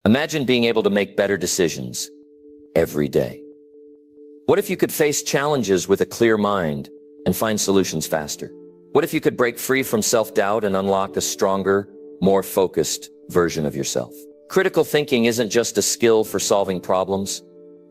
Imagine being able to make better decisions every day. What if you could face challenges with a clear mind and find solutions faster? What if you could break free from self-doubt and unlock a stronger, more focused version of yourself? Critical thinking isn't just a skill for solving problems.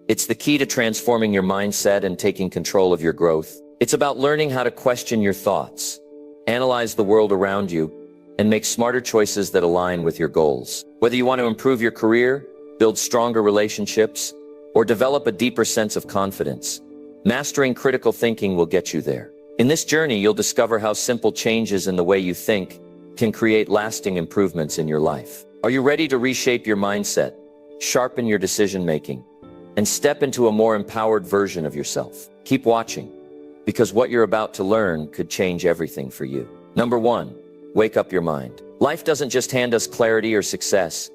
It's the key to transforming your mindset and taking control of your growth. It's about learning how to question your thoughts, analyze the world around you, and make smarter choices that align with your goals. Whether you want to improve your career, build stronger relationships, or develop a deeper sense of confidence, mastering critical thinking will get you there. In this journey, you'll discover how simple changes in the way you think can create lasting improvements in your life. Are you ready to reshape your mindset, sharpen your decision-making, and step into a more empowered version of yourself? Keep watching, because what you're about to learn could change everything for you. Number 1, wake up your mind. Life doesn't just hand us clarity or success.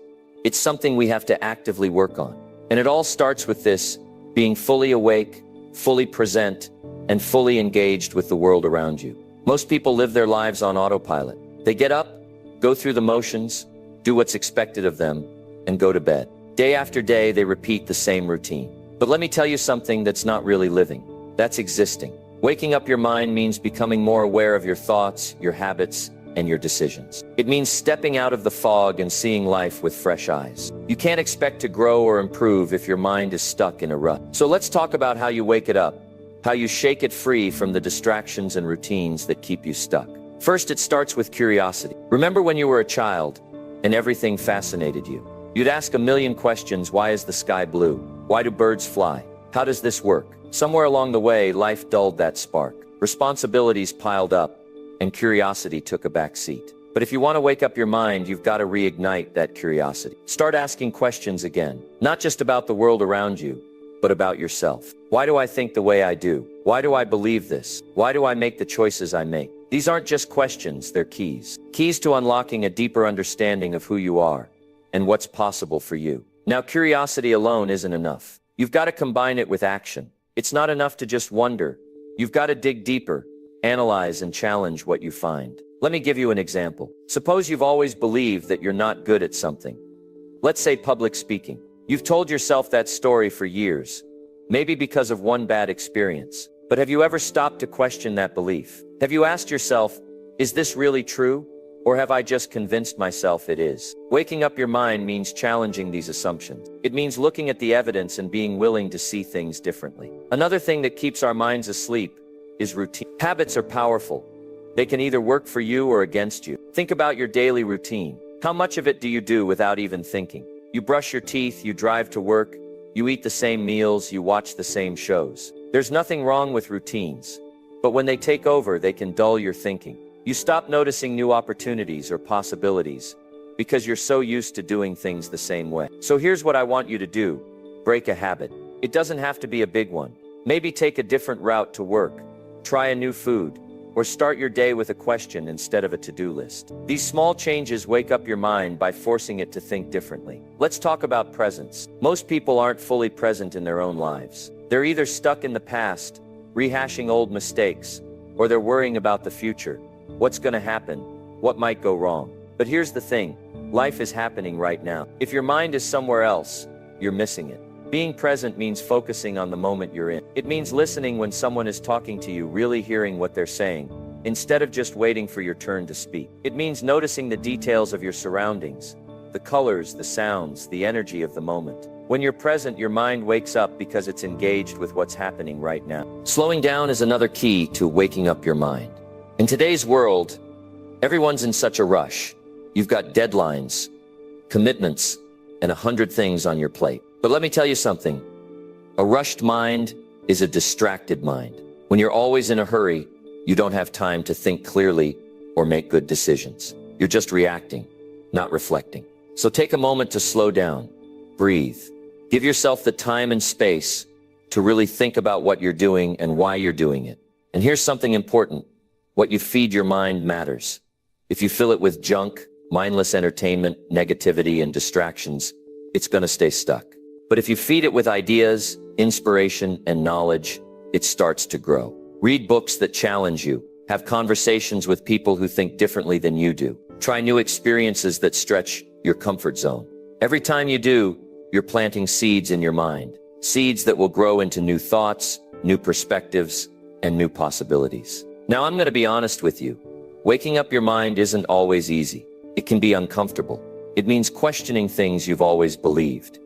It's something we have to actively work on. And it all starts with this: being fully awake, fully present, and fully engaged with the world around you. Most people live their lives on autopilot. They get up, go through the motions, do what's expected of them, and go to bed. Day after day, they repeat the same routine. But let me tell you something that's not really living. That's existing. Waking up your mind means becoming more aware of your thoughts, your habits, and your decisions. It means stepping out of the fog and seeing life with fresh eyes. You can't expect to grow or improve if your mind is stuck in a rut. So let's talk about how you wake it up, how you shake it free from the distractions and routines that keep you stuck. First, it starts with curiosity. Remember when you were a child and everything fascinated you? You'd ask a million questions. Why is the sky blue? Why do birds fly? How does this work? Somewhere along the way, life dulled that spark. Responsibilities piled up, and curiosity took a back seat. But if you want to wake up your mind, you've got to reignite that curiosity. Start asking questions again, not just about the world around you, but about yourself. Why do I think the way I do? Why do I believe this? Why do I make the choices I make? These aren't just questions, they're keys. Keys to unlocking a deeper understanding of who you are and what's possible for you. Now, curiosity alone isn't enough. You've got to combine it with action. It's not enough to just wonder. You've got to dig deeper, analyze and challenge what you find. Let me give you an example. Suppose you've always believed that you're not good at something. Let's say public speaking. You've told yourself that story for years, maybe because of one bad experience. But have you ever stopped to question that belief? Have you asked yourself, is this really true? Or have I just convinced myself it is? Waking up your mind means challenging these assumptions. It means looking at the evidence and being willing to see things differently. Another thing that keeps our minds asleep is routine. Habits are powerful. They can either work for you or against you. Think about your daily routine. How much of it do you do without even thinking? You brush your teeth, you drive to work, you eat the same meals, you watch the same shows. There's nothing wrong with routines, but when they take over, they can dull your thinking. You stop noticing new opportunities or possibilities because you're so used to doing things the same way. So here's what I want you to do. Break a habit. It doesn't have to be a big one. Maybe take a different route to work, try a new food, or start your day with a question instead of a to-do list. These small changes wake up your mind by forcing it to think differently. Let's talk about presence. Most people aren't fully present in their own lives. They're either stuck in the past, rehashing old mistakes, or they're worrying about the future. What's going to happen? What might go wrong? But here's the thing. Life is happening right now. If your mind is somewhere else, you're missing it. Being present means focusing on the moment you're in. It means listening when someone is talking to you, really hearing what they're saying, instead of just waiting for your turn to speak. It means noticing the details of your surroundings, the colors, the sounds, the energy of the moment. When you're present, your mind wakes up because it's engaged with what's happening right now. Slowing down is another key to waking up your mind. In today's world, everyone's in such a rush. You've got deadlines, commitments, and 100 things on your plate. But let me tell you something. A rushed mind is a distracted mind. When you're always in a hurry, you don't have time to think clearly or make good decisions. You're just reacting, not reflecting. So take a moment to slow down, breathe. Give yourself the time and space to really think about what you're doing and why you're doing it. And here's something important. What you feed your mind matters. If you fill it with junk, mindless entertainment, negativity, and distractions, it's going to stay stuck. But if you feed it with ideas, inspiration, and knowledge, it starts to grow. Read books that challenge you. Have conversations with people who think differently than you do. Try new experiences that stretch your comfort zone. Every time you do, you're planting seeds in your mind. Seeds that will grow into new thoughts, new perspectives, and new possibilities. Now I'm going to be honest with you. Waking up your mind isn't always easy. It can be uncomfortable. It means questioning things you've always believed.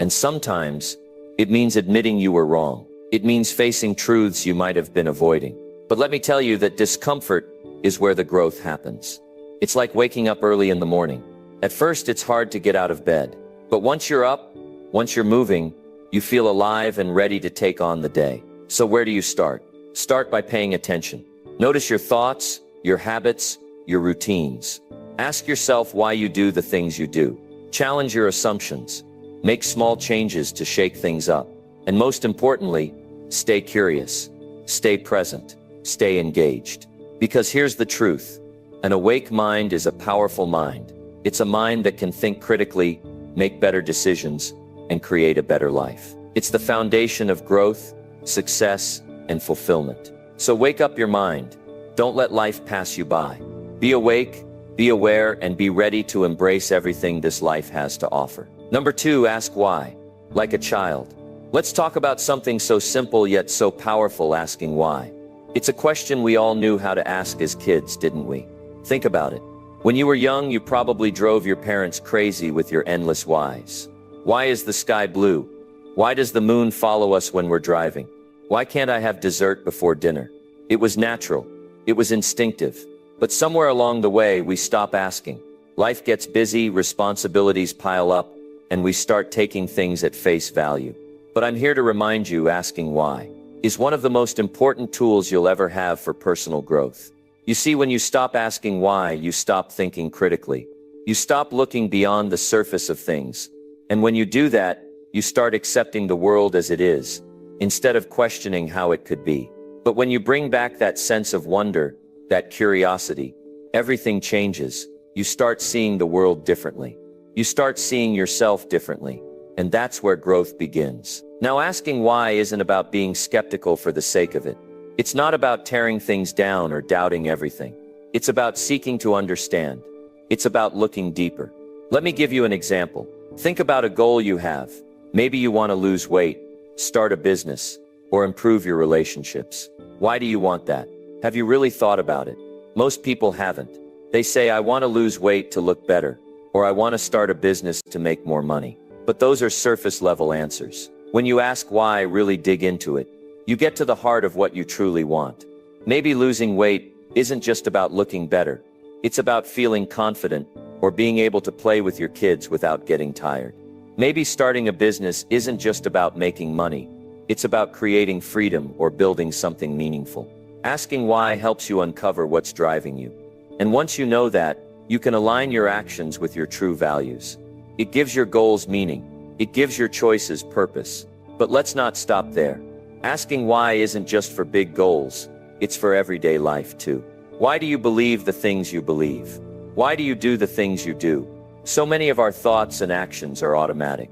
And sometimes, it means admitting you were wrong. It means facing truths you might have been avoiding. But let me tell you that discomfort is where the growth happens. It's like waking up early in the morning. At first, it's hard to get out of bed. But once you're up, once you're moving, you feel alive and ready to take on the day. So where do you start? Start by paying attention. Notice your thoughts, your habits, your routines. Ask yourself why you do the things you do. Challenge your assumptions. Make small changes to shake things up. And most importantly, stay curious. Stay present. Stay engaged. Because here's the truth. An awake mind is a powerful mind. It's a mind that can think critically, make better decisions, and create a better life. It's the foundation of growth, success, and fulfillment. So wake up your mind. Don't let life pass you by. Be awake, be aware, and be ready to embrace everything this life has to offer. Number 2, ask why. Like a child. Let's talk about something so simple yet so powerful, asking why. It's a question we all knew how to ask as kids, didn't we? Think about it. When you were young, you probably drove your parents crazy with your endless whys. Why is the sky blue? Why does the moon follow us when we're driving? Why can't I have dessert before dinner? It was natural. It was instinctive. But somewhere along the way, we stop asking. Life gets busy, responsibilities pile up, and we start taking things at face value. But I'm here to remind you, asking why is one of the most important tools you'll ever have for personal growth. You see, when you stop asking why, you stop thinking critically. You stop looking beyond the surface of things. And when you do that, you start accepting the world as it is, instead of questioning how it could be. But when you bring back that sense of wonder, that curiosity, everything changes. You start seeing the world differently. You start seeing yourself differently. And that's where growth begins. Now, asking why isn't about being skeptical for the sake of it. It's not about tearing things down or doubting everything. It's about seeking to understand. It's about looking deeper. Let me give you an example. Think about a goal you have. Maybe you want to lose weight, start a business, or improve your relationships. Why do you want that? Have you really thought about it? Most people haven't. They say, I want to lose weight to look better, or I want to start a business to make more money. But those are surface level answers. When you ask why, really dig into it, you get to the heart of what you truly want. Maybe losing weight isn't just about looking better. It's about feeling confident or being able to play with your kids without getting tired. Maybe starting a business isn't just about making money. It's about creating freedom or building something meaningful. Asking why helps you uncover what's driving you. And once you know that, you can align your actions with your true values. It gives your goals meaning. It gives your choices purpose. But let's not stop there. Asking why isn't just for big goals. It's for everyday life too. Why do you believe the things you believe? Why do you do the things you do? So many of our thoughts and actions are automatic.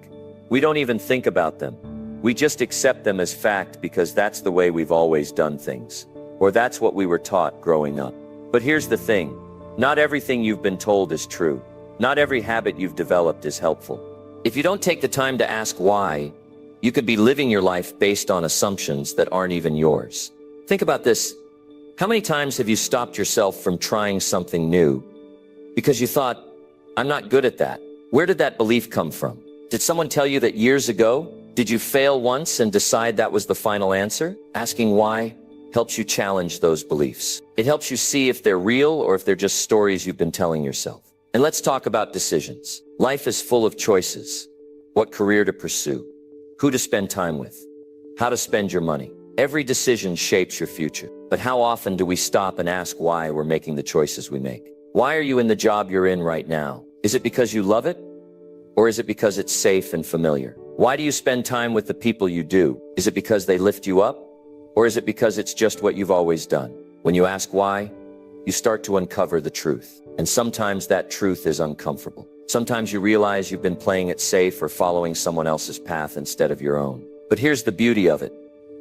We don't even think about them. We just accept them as fact because that's the way we've always done things. Or that's what we were taught growing up. But here's the thing. Not everything you've been told is true. Not every habit you've developed is helpful. If you don't take the time to ask why, you could be living your life based on assumptions that aren't even yours. Think about this. How many times have you stopped yourself from trying something new because you thought, I'm not good at that? Where did that belief come from? Did someone tell you that years ago? Did you fail once and decide that was the final answer? Asking why helps you challenge those beliefs. It helps you see if they're real or if they're just stories you've been telling yourself. And let's talk about decisions. Life is full of choices. What career to pursue, who to spend time with, how to spend your money. Every decision shapes your future. But how often do we stop and ask why we're making the choices we make? Why are you in the job you're in right now? Is it because you love it? Or is it because it's safe and familiar? Why do you spend time with the people you do? Is it because they lift you up? Or is it because it's just what you've always done? When you ask why, you start to uncover the truth. And sometimes that truth is uncomfortable. Sometimes you realize you've been playing it safe or following someone else's path instead of your own. But here's the beauty of it.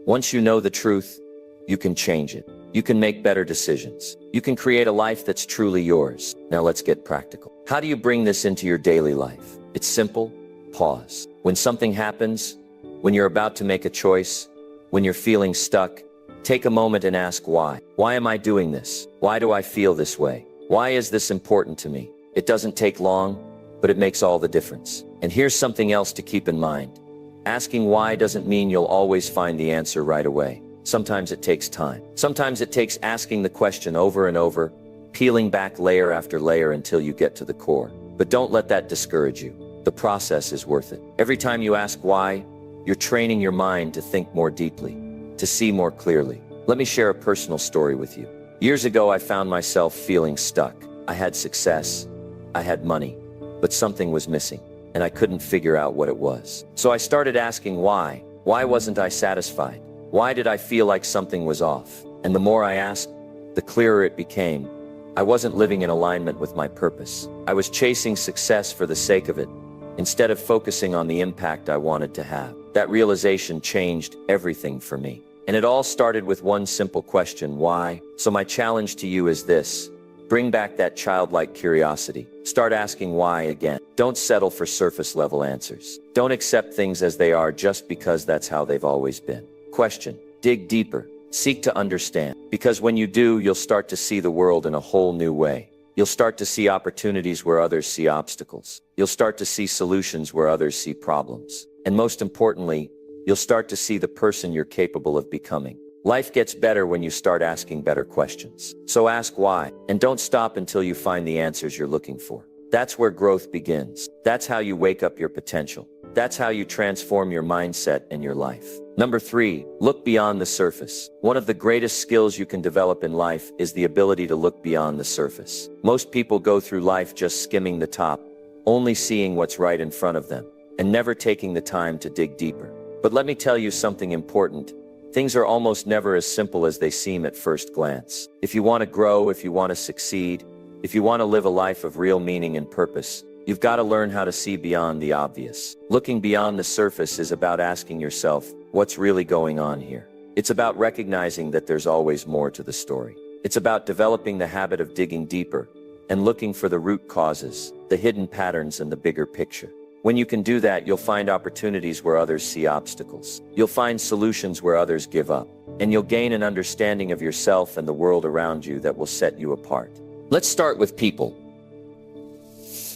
Once you know the truth, you can change it. You can make better decisions. You can create a life that's truly yours. Now let's get practical. How do you bring this into your daily life? It's simple. Pause. When something happens, when you're about to make a choice, when you're feeling stuck, take a moment and ask why. Why am I doing this? Why do I feel this way? Why is this important to me? It doesn't take long, but it makes all the difference. And here's something else to keep in mind. Asking why doesn't mean you'll always find the answer right away. Sometimes it takes time. Sometimes it takes asking the question over and over, peeling back layer after layer until you get to the core. But don't let that discourage you. The process is worth it. Every time you ask why, you're training your mind to think more deeply, to see more clearly. Let me share a personal story with you. Years ago, I found myself feeling stuck. I had success, I had money, but something was missing, and I couldn't figure out what it was. So I started asking why. Why wasn't I satisfied? Why did I feel like something was off? And the more I asked, the clearer it became. I wasn't living in alignment with my purpose. I was chasing success for the sake of it, instead of focusing on the impact I wanted to have. That realization changed everything for me. And it all started with one simple question: why? So my challenge to you is this: bring back that childlike curiosity. Start asking why again. Don't settle for surface level answers. Don't accept things as they are just because that's how they've always been. Question. Dig deeper. Seek to understand. Because when you do, you'll start to see the world in a whole new way. You'll start to see opportunities where others see obstacles. You'll start to see solutions where others see problems. And most importantly, you'll start to see the person you're capable of becoming. Life gets better when you start asking better questions. So ask why, and don't stop until you find the answers you're looking for. That's where growth begins. That's how you wake up your potential. That's how you transform your mindset and your life. Number 3, look beyond the surface. One of the greatest skills you can develop in life is the ability to look beyond the surface. Most people go through life just skimming the top, only seeing what's right in front of them, and never taking the time to dig deeper. But let me tell you something important. Things are almost never as simple as they seem at first glance. If you want to grow, if you want to succeed, if you want to live a life of real meaning and purpose, you've got to learn how to see beyond the obvious. Looking beyond the surface is about asking yourself, what's really going on here? It's about recognizing that there's always more to the story. It's about developing the habit of digging deeper and looking for the root causes, the hidden patterns, and the bigger picture. When you can do that, you'll find opportunities where others see obstacles. You'll find solutions where others give up. And you'll gain an understanding of yourself and the world around you that will set you apart. Let's start with people.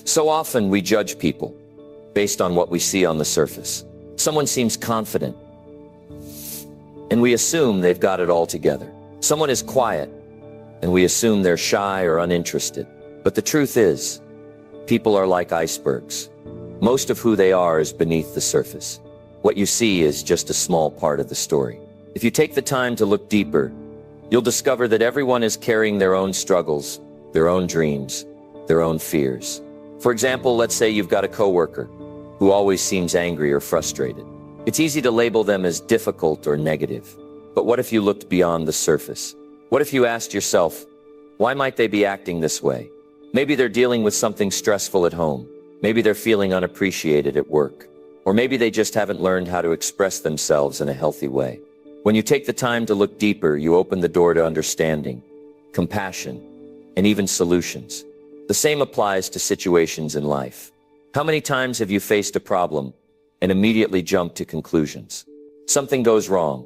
So often we judge people based on what we see on the surface. Someone seems confident, and we assume they've got it all together. Someone is quiet, and we assume they're shy or uninterested. But the truth is, people are like icebergs. Most of who they are is beneath the surface. What you see is just a small part of the story. If you take the time to look deeper, you'll discover that everyone is carrying their own struggles, their own dreams, their own fears. For example, let's say you've got a coworker who always seems angry or frustrated. It's easy to label them as difficult or negative. But what if you looked beyond the surface? What if you asked yourself, why might they be acting this way? Maybe they're dealing with something stressful at home. Maybe they're feeling unappreciated at work. Or maybe they just haven't learned how to express themselves in a healthy way. When you take the time to look deeper, you open the door to understanding, compassion, and even solutions. The same applies to situations in life. How many times have you faced a problem and immediately jumped to conclusions? Something goes wrong,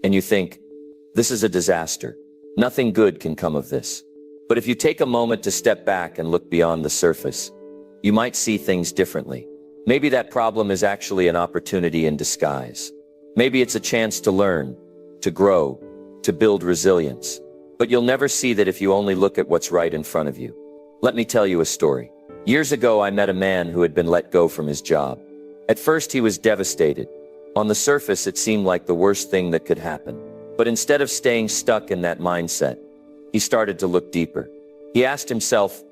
and you think, this is a disaster. Nothing good can come of this. But if you take a moment to step back and look beyond the surface, you might see things differently. Maybe that problem is actually an opportunity in disguise. Maybe it's a chance to learn, to grow, to build resilience. But you'll never see that if you only look at what's right in front of you. Let me tell you a story. Years ago, I met a man who had been let go from his job. At first, he was devastated. On the surface, it seemed like the worst thing that could happen. But instead of staying stuck in that mindset, he started to look deeper. He asked himself,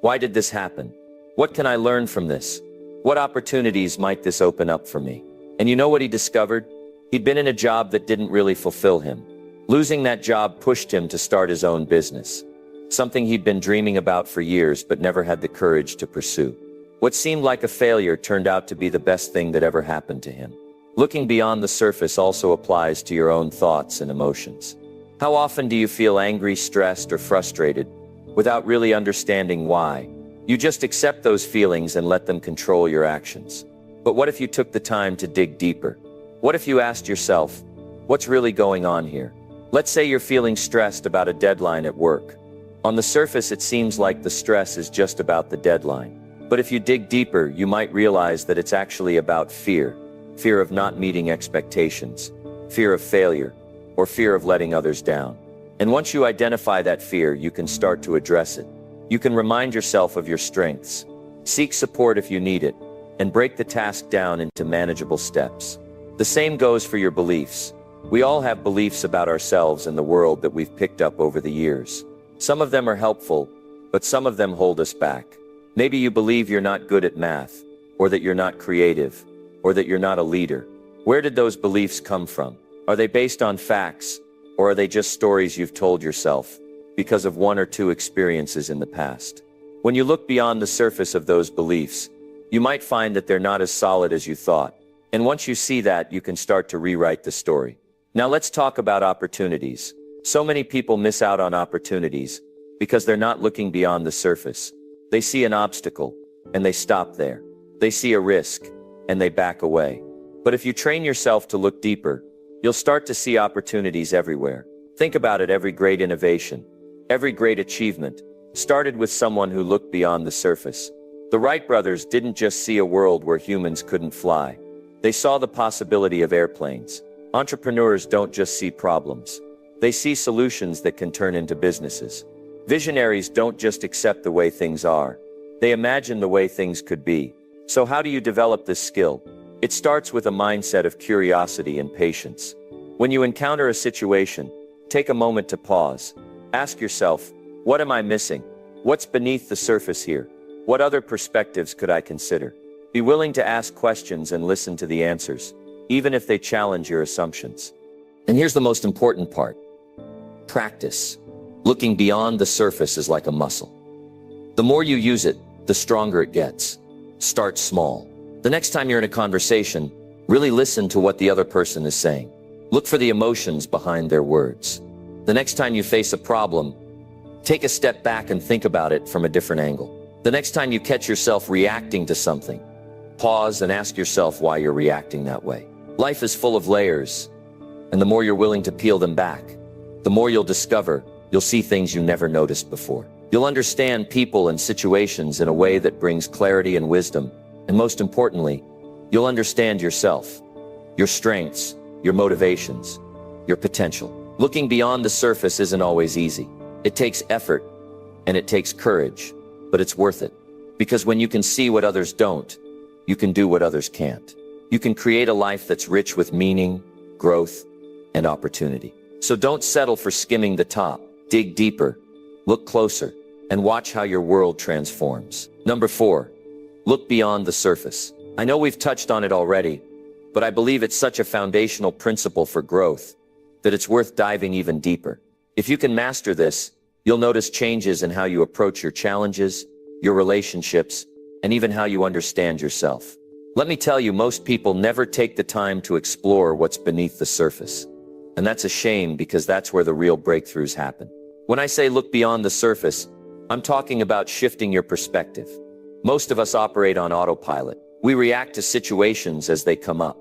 why did this happen? What can I learn from this? What opportunities might this open up for me? And you know what he discovered? He'd been in a job that didn't really fulfill him. Losing that job pushed him to start his own business, something he'd been dreaming about for years but never had the courage to pursue. What seemed like a failure turned out to be the best thing that ever happened to him. Looking beyond the surface also applies to your own thoughts and emotions. How often do you feel angry, stressed, or frustrated without really understanding why? You just accept those feelings and let them control your actions. But what if you took the time to dig deeper? What if you asked yourself, what's really going on here? Let's say you're feeling stressed about a deadline at work. On the surface, it seems like the stress is just about the deadline. But if you dig deeper, you might realize that it's actually about fear. Fear of not meeting expectations, fear of failure, or fear of letting others down. And once you identify that fear, you can start to address it. You can remind yourself of your strengths, seek support if you need it, and break the task down into manageable steps. The same goes for your beliefs. We all have beliefs about ourselves and the world that we've picked up over the years. Some of them are helpful, but some of them hold us back. Maybe you believe you're not good at math, or that you're not creative, or that you're not a leader. Where did those beliefs come from? Are they based on facts, or are they just stories you've told yourself because of one or two experiences in the past? When you look beyond the surface of those beliefs, you might find that they're not as solid as you thought. And once you see that, you can start to rewrite the story. Now let's talk about opportunities. So many people miss out on opportunities because they're not looking beyond the surface. They see an obstacle, and they stop there. They see a risk, and they back away. But if you train yourself to look deeper, you'll start to see opportunities everywhere. Think about it, every great innovation, every great achievement, started with someone who looked beyond the surface. The Wright brothers didn't just see a world where humans couldn't fly. They saw the possibility of airplanes. Entrepreneurs don't just see problems. They see solutions that can turn into businesses. Visionaries don't just accept the way things are. They imagine the way things could be. So how do you develop this skill? It starts with a mindset of curiosity and patience. When you encounter a situation, take a moment to pause. Ask yourself, what am I missing? What's beneath the surface here? What other perspectives could I consider? Be willing to ask questions and listen to the answers, even if they challenge your assumptions. And here's the most important part. Practice. Looking beyond the surface is like a muscle. The more you use it, the stronger it gets. Start small. The next time you're in a conversation, really listen to what the other person is saying. Look for the emotions behind their words. The next time you face a problem, take a step back and think about it from a different angle. The next time you catch yourself reacting to something, pause and ask yourself why you're reacting that way. Life is full of layers, and the more you're willing to peel them back, the more you'll discover. You'll see things you never noticed before. You'll understand people and situations in a way that brings clarity and wisdom. And most importantly, you'll understand yourself, your strengths, your motivations, your potential. Looking beyond the surface isn't always easy. It takes effort, and it takes courage, but it's worth it. Because when you can see what others don't, you can do what others can't. You can create a life that's rich with meaning, growth, and opportunity. So don't settle for skimming the top. Dig deeper, look closer, and watch how your world transforms. Number 4, look beyond the surface. I know we've touched on it already, but I believe it's such a foundational principle for growth that it's worth diving even deeper. If you can master this, you'll notice changes in how you approach your challenges, your relationships, and even how you understand yourself. Let me tell you, most people never take the time to explore what's beneath the surface. And that's a shame, because that's where the real breakthroughs happen. When I say look beyond the surface, I'm talking about shifting your perspective. Most of us operate on autopilot. We react to situations as they come up,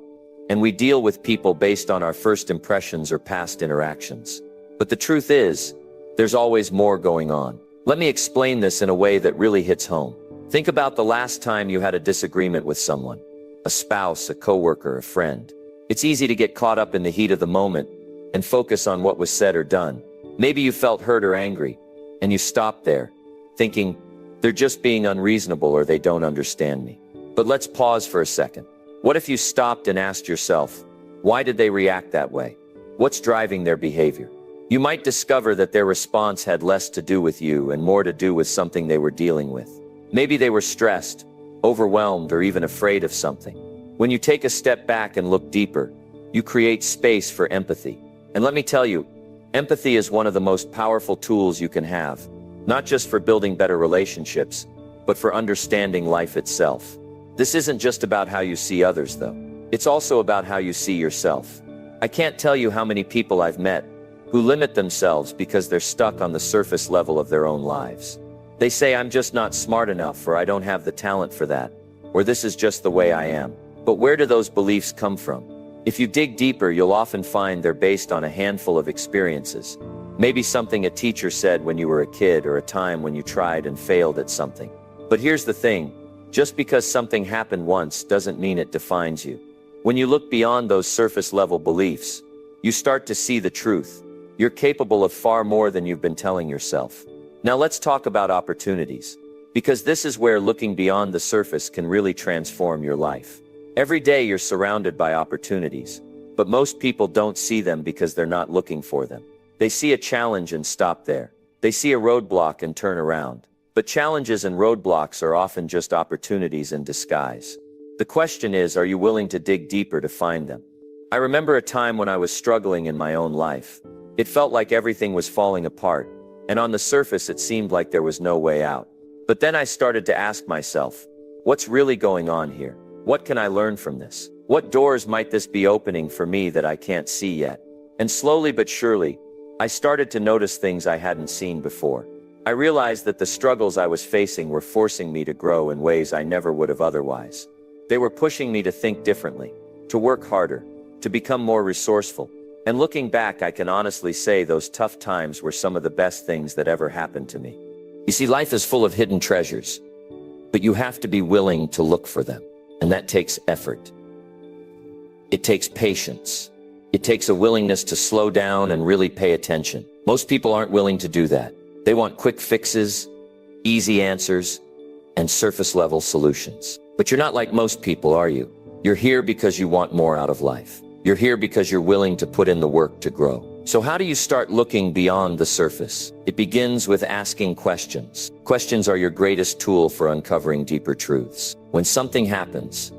and we deal with people based on our first impressions or past interactions. But the truth is, there's always more going on. Let me explain this in a way that really hits home. Think about the last time you had a disagreement with someone, a spouse, a coworker, a friend. It's easy to get caught up in the heat of the moment and focus on what was said or done. Maybe you felt hurt or angry, and you stopped there, thinking, they're just being unreasonable or they don't understand me. But let's pause for a second. What if you stopped and asked yourself, why did they react that way? What's driving their behavior? You might discover that their response had less to do with you and more to do with something they were dealing with. Maybe they were stressed, overwhelmed, or even afraid of something. When you take a step back and look deeper, you create space for empathy. And let me tell you, empathy is one of the most powerful tools you can have, not just for building better relationships, but for understanding life itself. This isn't just about how you see others, though. It's also about how you see yourself. I can't tell you how many people I've met who limit themselves because they're stuck on the surface level of their own lives. They say I'm just not smart enough, or I don't have the talent for that, or this is just the way I am. But where do those beliefs come from? If you dig deeper, you'll often find they're based on a handful of experiences. Maybe something a teacher said when you were a kid, or a time when you tried and failed at something. But here's the thing, just because something happened once doesn't mean it defines you. When you look beyond those surface level beliefs, you start to see the truth. You're capable of far more than you've been telling yourself. Now let's talk about opportunities, because this is where looking beyond the surface can really transform your life. Every day you're surrounded by opportunities, but most people don't see them because they're not looking for them. They see a challenge and stop there. They see a roadblock and turn around. But challenges and roadblocks are often just opportunities in disguise. The question is, are you willing to dig deeper to find them? I remember a time when I was struggling in my own life. It felt like everything was falling apart, and on the surface it seemed like there was no way out. But then I started to ask myself, what's really going on here? What can I learn from this? What doors might this be opening for me that I can't see yet? And slowly but surely, I started to notice things I hadn't seen before. I realized that the struggles I was facing were forcing me to grow in ways I never would have otherwise. They were pushing me to think differently, to work harder, to become more resourceful. And looking back, I can honestly say those tough times were some of the best things that ever happened to me. You see, life is full of hidden treasures, but you have to be willing to look for them. And that takes effort. It takes patience. It takes a willingness to slow down and really pay attention. Most people aren't willing to do that. They want quick fixes, easy answers, and surface-level solutions. But you're not like most people, are you? You're here because you want more out of life. You're here because you're willing to put in the work to grow. So how do you start looking beyond the surface? It begins with asking questions. Questions are your greatest tool for uncovering deeper truths. When something happens,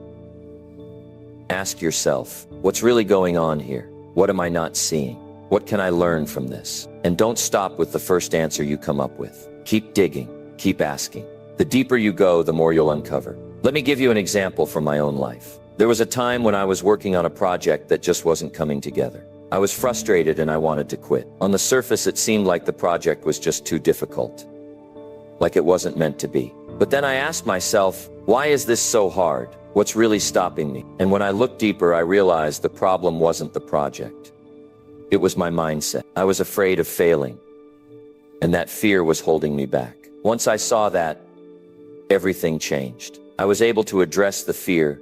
ask yourself, what's really going on here? What am I not seeing? What can I learn from this? And don't stop with the first answer you come up with. Keep digging, keep asking. The deeper you go, the more you'll uncover. Let me give you an example from my own life. There was a time when I was working on a project that just wasn't coming together. I was frustrated and I wanted to quit. On the surface, it seemed like the project was just too difficult, like it wasn't meant to be. But then I asked myself, why is this so hard? What's really stopping me? And when I looked deeper, I realized the problem wasn't the project. It was my mindset. I was afraid of failing, and that fear was holding me back. Once I saw that, everything changed. I was able to address the fear,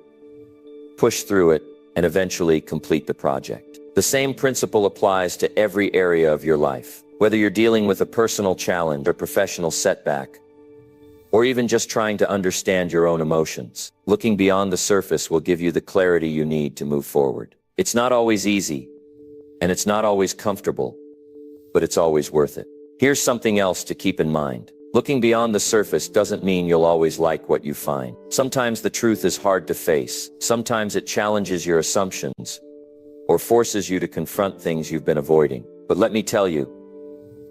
push through it, and eventually complete the project. The same principle applies to every area of your life. Whether you're dealing with a personal challenge or professional setback, or even just trying to understand your own emotions, looking beyond the surface will give you the clarity you need to move forward. It's not always easy, and it's not always comfortable, but it's always worth it. Here's something else to keep in mind. Looking beyond the surface doesn't mean you'll always like what you find. Sometimes the truth is hard to face. Sometimes it challenges your assumptions or forces you to confront things you've been avoiding. But let me tell you,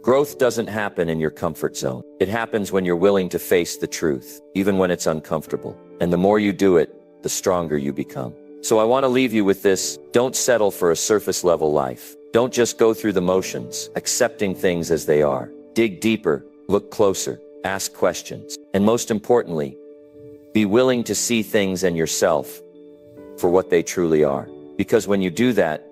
growth doesn't happen in your comfort zone. It happens when you're willing to face the truth, even when it's uncomfortable. And the more you do it, the stronger you become. So I want to leave you with this. Don't settle for a surface-level life. Don't just go through the motions, accepting things as they are. Dig deeper, look closer, ask questions, and most importantly, be willing to see things and yourself for what they truly are. Because when you do that,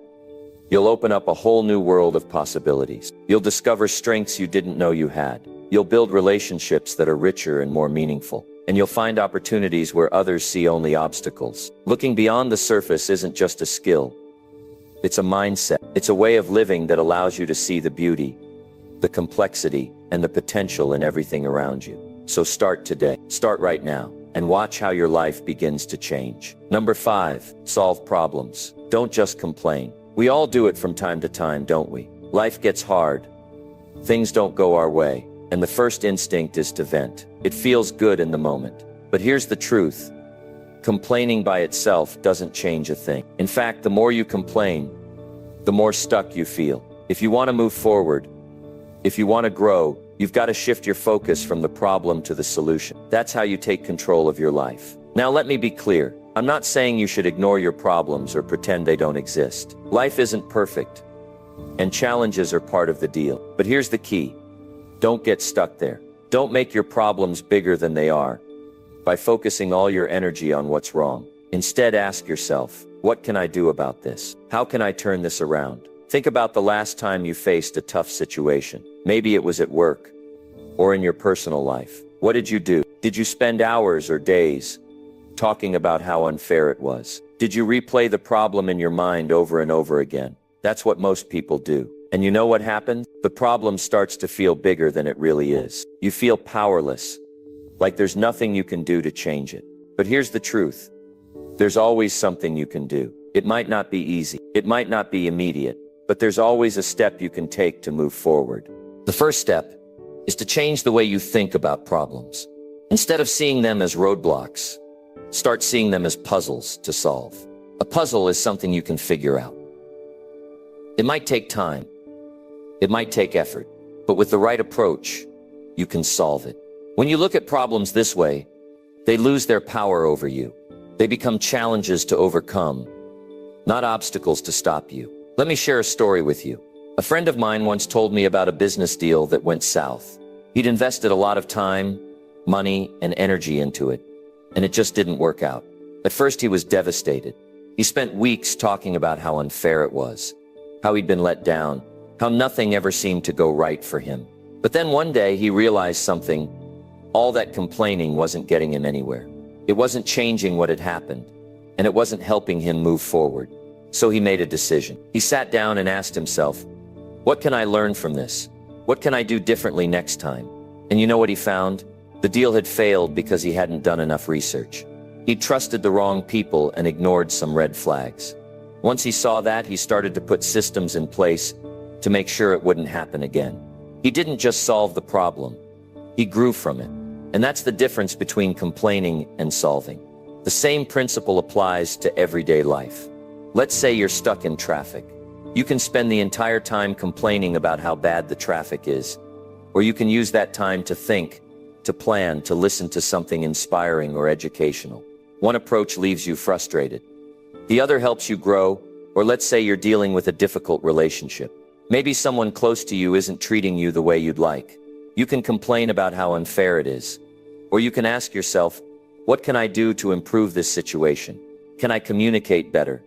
you'll open up a whole new world of possibilities. You'll discover strengths you didn't know you had. You'll build relationships that are richer and more meaningful. And you'll find opportunities where others see only obstacles. Looking beyond the surface isn't just a skill. It's a mindset. It's a way of living that allows you to see the beauty, the complexity, and the potential in everything around you. So start today. Start right now. And watch how your life begins to change. Number 5, solve problems. Don't just complain. We all do it from time to time, don't we? Life gets hard. Things don't go our way. And the first instinct is to vent. It feels good in the moment. But here's the truth. Complaining by itself doesn't change a thing. In fact, the more you complain, the more stuck you feel. If you want to move forward, if you want to grow, you've got to shift your focus from the problem to the solution. That's how you take control of your life. Now let me be clear. I'm not saying you should ignore your problems or pretend they don't exist. Life isn't perfect, and challenges are part of the deal. But here's the key. Don't get stuck there. Don't make your problems bigger than they are by focusing all your energy on what's wrong. Instead, ask yourself, what can I do about this? How can I turn this around? Think about the last time you faced a tough situation. Maybe it was at work or in your personal life. What did you do? Did you spend hours or days talking about how unfair it was? Did you replay the problem in your mind over and over again? That's what most people do. And you know what happens? The problem starts to feel bigger than it really is. You feel powerless, like there's nothing you can do to change it. But here's the truth. There's always something you can do. It might not be easy. It might not be immediate, but there's always a step you can take to move forward. The first step is to change the way you think about problems. Instead of seeing them as roadblocks, start seeing them as puzzles to solve. A puzzle is something you can figure out. It might take time. It might take effort, but with the right approach, you can solve it. When you look at problems this way, they lose their power over you. They become challenges to overcome, not obstacles to stop you. Let me share a story with you. A friend of mine once told me about a business deal that went south. He'd invested a lot of time, money, and energy into it, and it just didn't work out. At first, he was devastated. He spent weeks talking about how unfair it was, how he'd been let down, how nothing ever seemed to go right for him. But then one day, he realized something. All that complaining wasn't getting him anywhere. It wasn't changing what had happened, and it wasn't helping him move forward. So he made a decision. He sat down and asked himself, what can I learn from this? What can I do differently next time? And you know what he found? The deal had failed because he hadn't done enough research. He'd trusted the wrong people and ignored some red flags. Once he saw that, he started to put systems in place to make sure it wouldn't happen again. He didn't just solve the problem. He grew from it. And that's the difference between complaining and solving. The same principle applies to everyday life. Let's say you're stuck in traffic. You can spend the entire time complaining about how bad the traffic is, or you can use that time to think, to plan, to listen to something inspiring or educational. One approach leaves you frustrated. The other helps you grow, or let's say you're dealing with a difficult relationship. Maybe someone close to you isn't treating you the way you'd like. You can complain about how unfair it is. Or you can ask yourself, what can I do to improve this situation? Can I communicate better?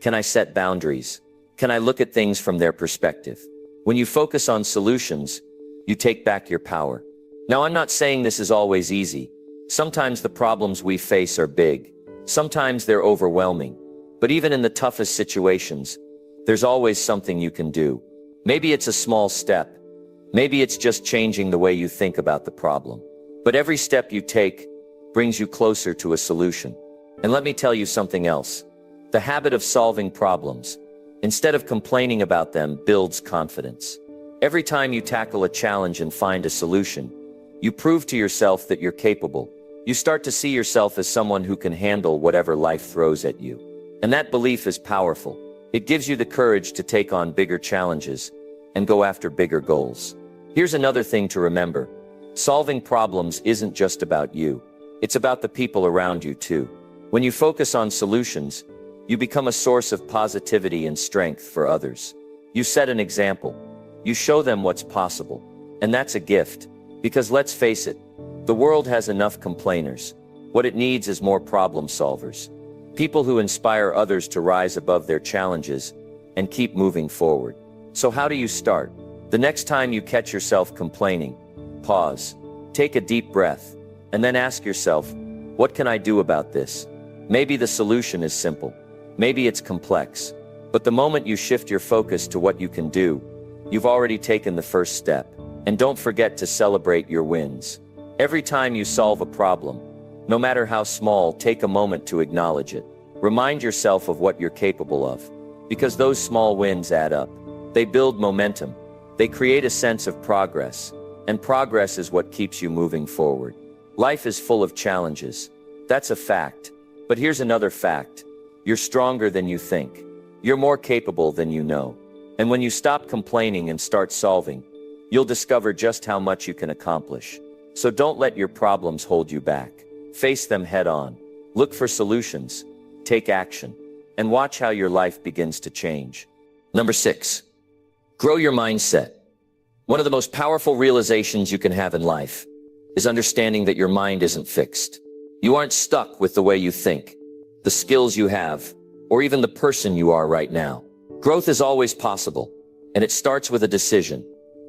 Can I set boundaries? Can I look at things from their perspective? When you focus on solutions, you take back your power. Now, I'm not saying this is always easy. Sometimes the problems we face are big. Sometimes they're overwhelming. But even in the toughest situations, there's always something you can do. Maybe it's a small step. Maybe it's just changing the way you think about the problem. But every step you take brings you closer to a solution. And let me tell you something else. The habit of solving problems, instead of complaining about them, builds confidence. Every time you tackle a challenge and find a solution, you prove to yourself that you're capable. You start to see yourself as someone who can handle whatever life throws at you. And that belief is powerful. It gives you the courage to take on bigger challenges and go after bigger goals. Here's another thing to remember. Solving problems isn't just about you. It's about the people around you too. When you focus on solutions, you become a source of positivity and strength for others. You set an example. You show them what's possible. And that's a gift. Because let's face it, the world has enough complainers. What it needs is more problem solvers. People who inspire others to rise above their challenges and keep moving forward. So how do you start? The next time you catch yourself complaining, pause, take a deep breath, and then ask yourself, what can I do about this? Maybe the solution is simple. Maybe it's complex. But the moment you shift your focus to what you can do, you've already taken the first step. And don't forget to celebrate your wins. Every time you solve a problem, no matter how small, take a moment to acknowledge it. Remind yourself of what you're capable of. Because those small wins add up. They build momentum. They create a sense of progress. And progress is what keeps you moving forward. Life is full of challenges. That's a fact. But here's another fact. You're stronger than you think. You're more capable than you know. And when you stop complaining and start solving, you'll discover just how much you can accomplish. So don't let your problems hold you back. Face them head on. Look for solutions. Take action. And watch how your life begins to change. Number 6. Grow your mindset. One of the most powerful realizations you can have in life is understanding that your mind isn't fixed. You aren't stuck with the way you think, the skills you have, or even the person you are right now. Growth is always possible, and it starts with a decision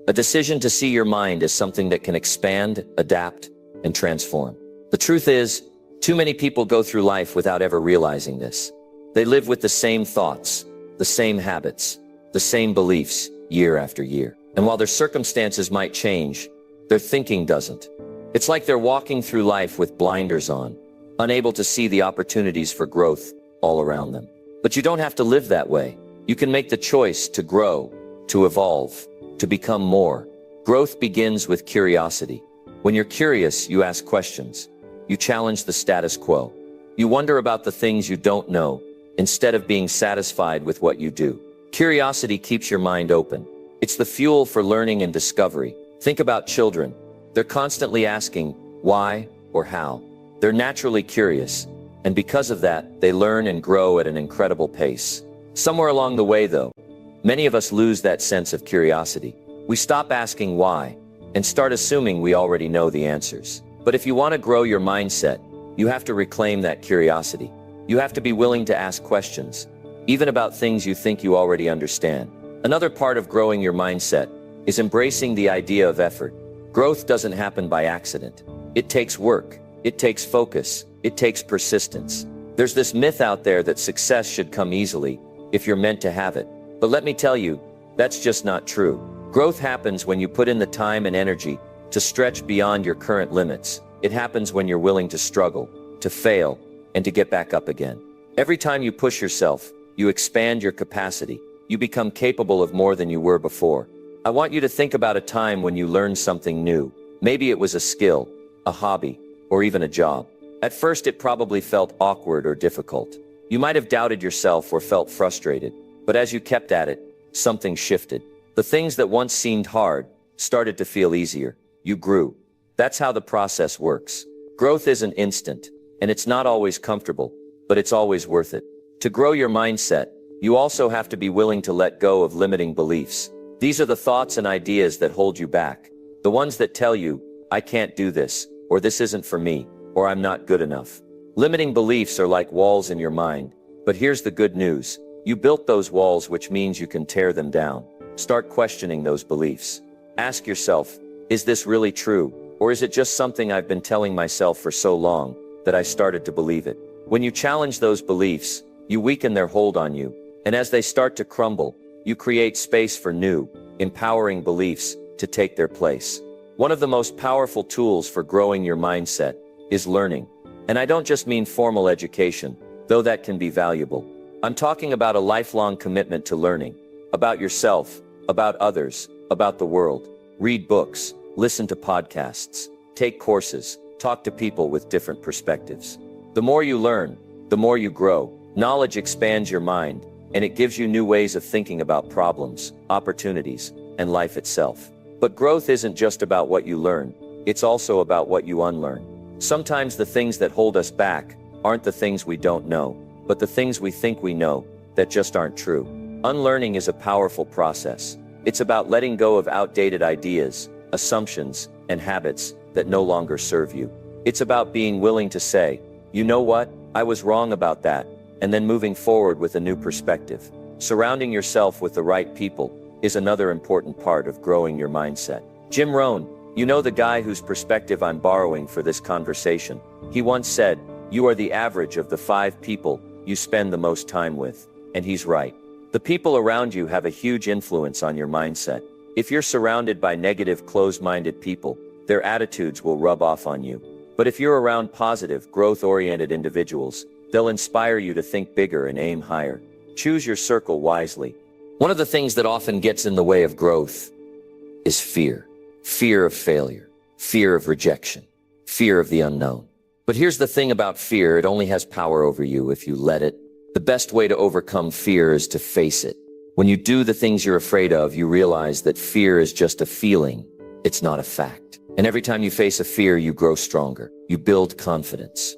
to see your mind as something that can expand, adapt, and transform. The truth is, too many people go through life without ever realizing this. They live with the same thoughts, the same habits, the same beliefs year after year. And while their circumstances might change, their thinking doesn't. It's like they're walking through life with blinders on, unable to see the opportunities for growth all around them. But you don't have to live that way. You can make the choice to grow, to evolve, to become more. Growth begins with curiosity. When you're curious, you ask questions. You challenge the status quo. You wonder about the things you don't know, instead of being satisfied with what you do. Curiosity keeps your mind open. It's the fuel for learning and discovery. Think about children. They're constantly asking why or how. They're naturally curious, and because of that, they learn and grow at an incredible pace. Somewhere along the way, though, many of us lose that sense of curiosity. We stop asking why and start assuming we already know the answers. But if you want to grow your mindset, you have to reclaim that curiosity. You have to be willing to ask questions, even about things you think you already understand. Another part of growing your mindset is embracing the idea of effort. Growth doesn't happen by accident. It takes work. It takes focus. It takes persistence. There's this myth out there that success should come easily if you're meant to have it. But let me tell you, that's just not true. Growth happens when you put in the time and energy to stretch beyond your current limits. It happens when you're willing to struggle, to fail, and to get back up again. Every time you push yourself, you expand your capacity. You become capable of more than you were before. I want you to think about a time when you learned something new. Maybe it was a skill, a hobby, or even a job. At first, it probably felt awkward or difficult. You might have doubted yourself or felt frustrated. But as you kept at it, something shifted. The things that once seemed hard started to feel easier. You grew. That's how the process works. Growth isn't instant, and it's not always comfortable, but it's always worth it. To grow your mindset, you also have to be willing to let go of limiting beliefs. These are the thoughts and ideas that hold you back. The ones that tell you, I can't do this, or this isn't for me, or I'm not good enough. Limiting beliefs are like walls in your mind. But here's the good news. You built those walls, which means you can tear them down. Start questioning those beliefs. Ask yourself, is this really true? Or is it just something I've been telling myself for so long that I started to believe it? When you challenge those beliefs, you weaken their hold on you. And as they start to crumble, you create space for new, empowering beliefs to take their place. One of the most powerful tools for growing your mindset is learning. And I don't just mean formal education, though that can be valuable. I'm talking about a lifelong commitment to learning, about yourself, about others, about the world. Read books, listen to podcasts, take courses, talk to people with different perspectives. The more you learn, the more you grow. Knowledge expands your mind, and it gives you new ways of thinking about problems, opportunities, and life itself. But growth isn't just about what you learn, it's also about what you unlearn. Sometimes the things that hold us back aren't the things we don't know, but the things we think we know that just aren't true. Unlearning is a powerful process. It's about letting go of outdated ideas, assumptions, and habits that no longer serve you. It's about being willing to say, you know what, I was wrong about that, and then moving forward with a new perspective. Surrounding yourself with the right people is another important part of growing your mindset. Jim Rohn, you know, the guy whose perspective I'm borrowing for this conversation, he once said, you are the average of the 5 people you spend the most time with. And he's right. The people around you have a huge influence on your mindset. If you're surrounded by negative, closed-minded people, their attitudes will rub off on you. But if you're around positive, growth-oriented individuals, they'll inspire you to think bigger and aim higher. Choose your circle wisely. One of the things that often gets in the way of growth is fear. Fear of failure, fear of rejection, fear of the unknown. But here's the thing about fear, it only has power over you if you let it. The best way to overcome fear is to face it. When you do the things you're afraid of, you realize that fear is just a feeling. It's not a fact. And every time you face a fear, you grow stronger. You build confidence.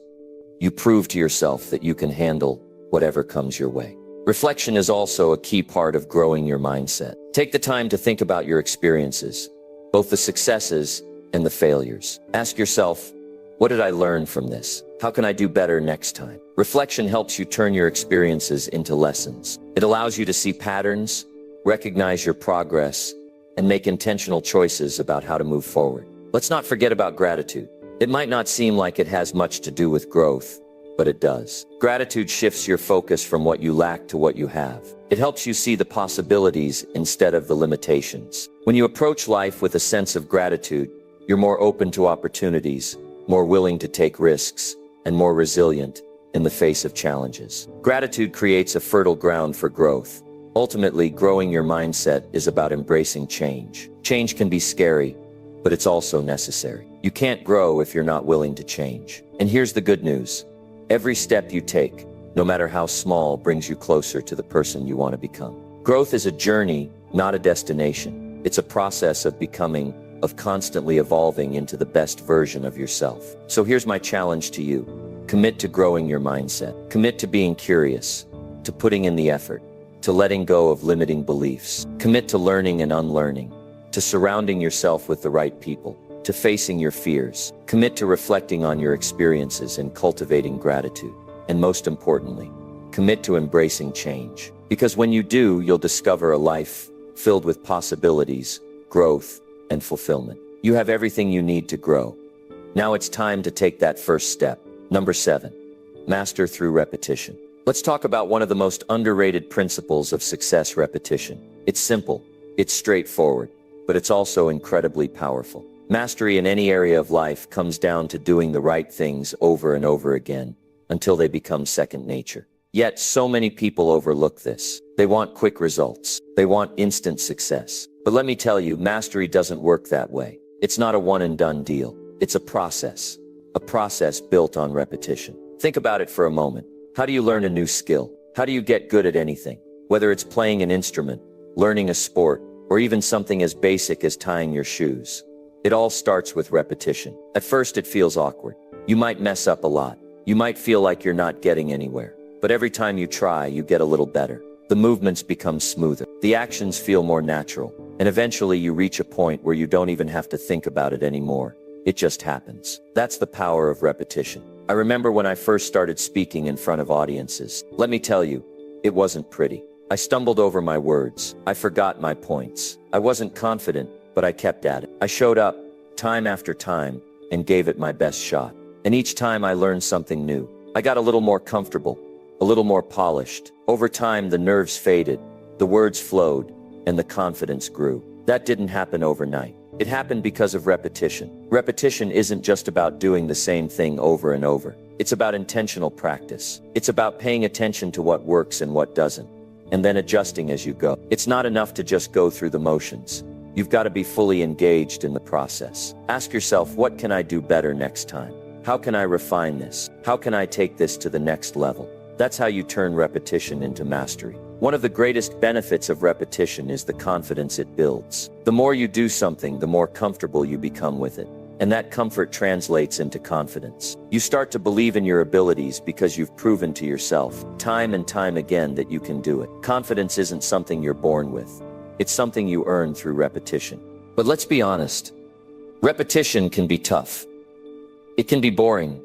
You prove to yourself that you can handle whatever comes your way. Reflection is also a key part of growing your mindset. Take the time to think about your experiences, both the successes and the failures. Ask yourself, what did I learn from this? How can I do better next time? Reflection helps you turn your experiences into lessons. It allows you to see patterns, recognize your progress, and make intentional choices about how to move forward. Let's not forget about gratitude. It might not seem like it has much to do with growth, but it does. Gratitude shifts your focus from what you lack to what you have. It helps you see the possibilities instead of the limitations. When you approach life with a sense of gratitude, you're more open to opportunities, more willing to take risks, and more resilient in the face of challenges. Gratitude creates a fertile ground for growth. Ultimately, growing your mindset is about embracing change. Change can be scary, but it's also necessary. You can't grow if you're not willing to change. And here's the good news. Every step you take, no matter how small, brings you closer to the person you want to become. Growth is a journey, not a destination. It's a process of becoming, of constantly evolving into the best version of yourself. So here's my challenge to you. Commit to growing your mindset. Commit to being curious, to putting in the effort, to letting go of limiting beliefs. Commit to learning and unlearning, to surrounding yourself with the right people, to facing your fears. Commit to reflecting on your experiences and cultivating gratitude. And most importantly, commit to embracing change. Because when you do, you'll discover a life filled with possibilities, growth, and fulfillment. You have everything you need to grow. Now it's time to take that first step. Number 7, master through repetition. Let's talk about one of the most underrated principles of success: repetition. It's simple, it's straightforward, but it's also incredibly powerful. Mastery in any area of life comes down to doing the right things over and over again until they become second nature. Yet so many people overlook this. They want quick results. They want instant success. But let me tell you, mastery doesn't work that way. It's not a one and done deal. It's a process built on repetition. Think about it for a moment. How do you learn a new skill? How do you get good at anything? Whether it's playing an instrument, learning a sport, or even something as basic as tying your shoes. It all starts with repetition. At first it feels awkward. You might mess up a lot. You might feel like you're not getting anywhere. But every time you try, you get a little better. The movements become smoother. The actions feel more natural. And eventually you reach a point where you don't even have to think about it anymore. It just happens. That's the power of repetition. I remember when I first started speaking in front of audiences. Let me tell you, it wasn't pretty. I stumbled over my words. I forgot my points. I wasn't confident, but I kept at it. I showed up, time after time, and gave it my best shot. And each time I learned something new. I got a little more comfortable, a little more polished. Over time, the nerves faded, the words flowed, and the confidence grew. That didn't happen overnight. It happened because of repetition. Repetition isn't just about doing the same thing over and over. It's about intentional practice. It's about paying attention to what works and what doesn't, and then adjusting as you go. It's not enough to just go through the motions. You've got to be fully engaged in the process. Ask yourself, what can I do better next time? How can I refine this? How can I take this to the next level? That's how you turn repetition into mastery. One of the greatest benefits of repetition is the confidence it builds. The more you do something, the more comfortable you become with it. And that comfort translates into confidence. You start to believe in your abilities because you've proven to yourself, time and time again, that you can do it. Confidence isn't something you're born with. It's something you earn through repetition. But let's be honest. Repetition can be tough. It can be boring.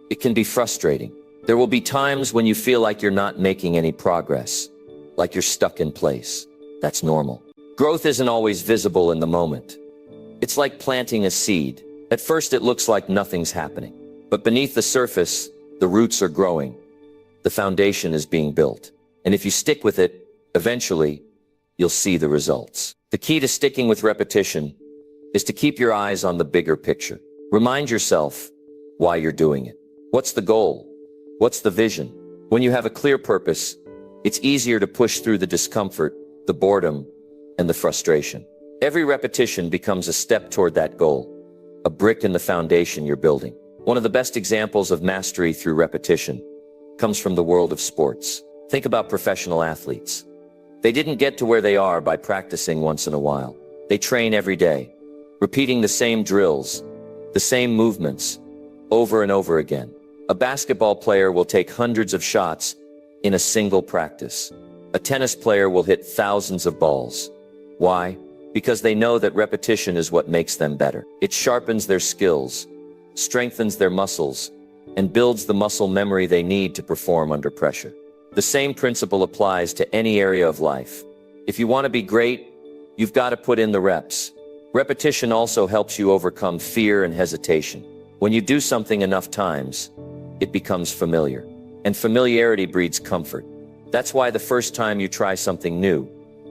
It can be frustrating. There will be times when you feel like you're not making any progress, like you're stuck in place. That's normal. Growth isn't always visible in the moment. It's like planting a seed. At first it looks like nothing's happening, but beneath the surface, the roots are growing. The foundation is being built. And if you stick with it, eventually, you'll see the results. The key to sticking with repetition is to keep your eyes on the bigger picture. Remind yourself why you're doing it. What's the goal? What's the vision? When you have a clear purpose, it's easier to push through the discomfort, the boredom, and the frustration. Every repetition becomes a step toward that goal, a brick in the foundation you're building. One of the best examples of mastery through repetition comes from the world of sports. Think about professional athletes. They didn't get to where they are by practicing once in a while. They train every day, repeating the same drills, the same movements, over and over again. A basketball player will take hundreds of shots in a single practice. A tennis player will hit thousands of balls. Why? because they know that repetition is what makes them better. It sharpens their skills, strengthens their muscles, and builds the muscle memory they need to perform under pressure. The same principle applies to any area of life. If you want to be great, you've got to put in the reps. Repetition also helps you overcome fear and hesitation. When you do something enough times, it becomes familiar. And familiarity breeds comfort. That's why the first time you try something new,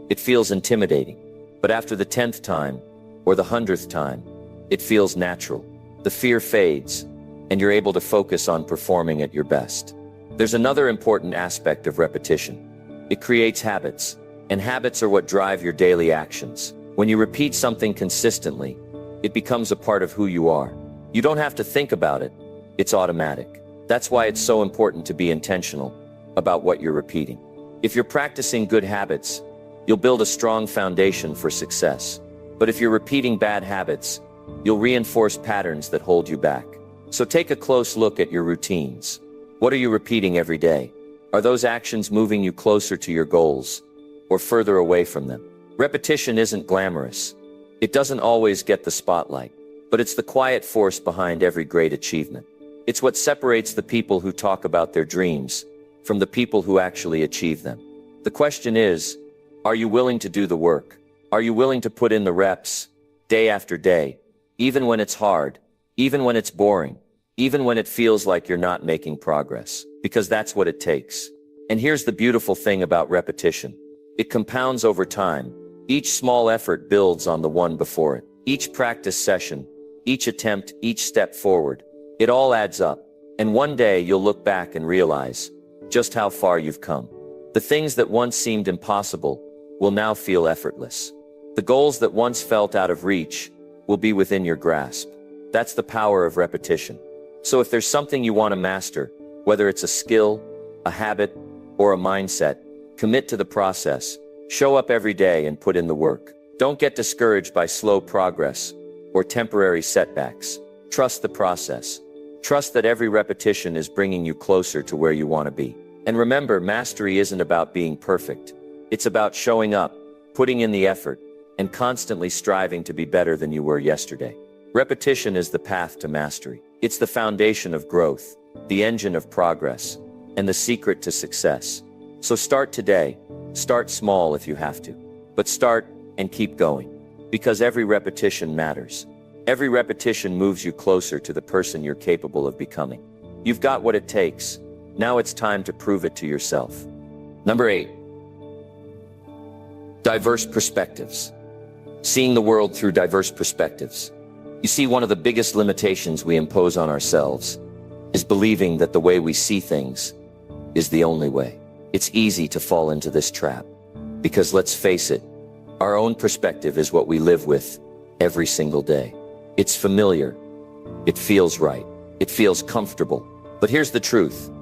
it feels intimidating. But after the 10th time, or the 100th time, it feels natural. The fear fades, and you're able to focus on performing at your best. There's another important aspect of repetition. It creates habits, and habits are what drive your daily actions. When you repeat something consistently, it becomes a part of who you are. You don't have to think about it, it's automatic. That's why it's so important to be intentional about what you're repeating. If you're practicing good habits, you'll build a strong foundation for success. But if you're repeating bad habits, you'll reinforce patterns that hold you back. So take a close look at your routines. What are you repeating every day? Are those actions moving you closer to your goals or further away from them? Repetition isn't glamorous. It doesn't always get the spotlight, but it's the quiet force behind every great achievement. It's what separates the people who talk about their dreams from the people who actually achieve them. The question is, are you willing to do the work? Are you willing to put in the reps, day after day, even when it's hard, even when it's boring, even when it feels like you're not making progress? Because that's what it takes. And here's the beautiful thing about repetition. It compounds over time. Each small effort builds on the one before it. Each practice session, each attempt, each step forward, it all adds up. And one day you'll look back and realize just how far you've come. The things that once seemed impossible will now feel effortless. The goals that once felt out of reach will be within your grasp. That's the power of repetition. So if there's something you want to master, whether it's a skill, a habit, or a mindset, commit to the process. Show up every day and put in the work. Don't get discouraged by slow progress or temporary setbacks. Trust the process. Trust that every repetition is bringing you closer to where you want to be. And remember, mastery isn't about being perfect. It's about showing up, putting in the effort, and constantly striving to be better than you were yesterday. Repetition is the path to mastery. It's the foundation of growth, the engine of progress, and the secret to success. So start today. Start small if you have to. But start and keep going. Because every repetition matters. Every repetition moves you closer to the person you're capable of becoming. You've got what it takes. Now it's time to prove it to yourself. Number 8. Diverse perspectives. Seeing the world through diverse perspectives. You see, one of the biggest limitations we impose on ourselves is believing that the way we see things is the only way. It's easy to fall into this trap because, let's face it, our own perspective is what we live with every single day. It's familiar. It feels right. It feels comfortable. But here's the truth.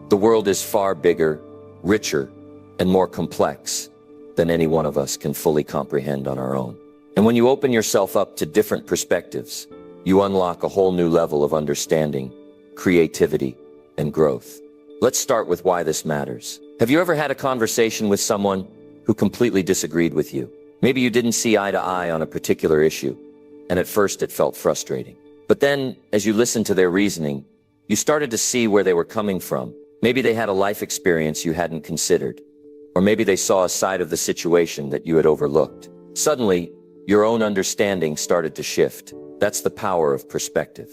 The world is far bigger, richer, and more complex than any one of us can fully comprehend on our own. And when you open yourself up to different perspectives, you unlock a whole new level of understanding, creativity, and growth. Let's start with why this matters. Have you ever had a conversation with someone who completely disagreed with you? Maybe you didn't see eye to eye on a particular issue, and at first it felt frustrating. But then, as you listened to their reasoning, you started to see where they were coming from. Maybe they had a life experience you hadn't considered, or maybe they saw a side of the situation that you had overlooked. Suddenly, your own understanding started to shift. That's the power of perspective.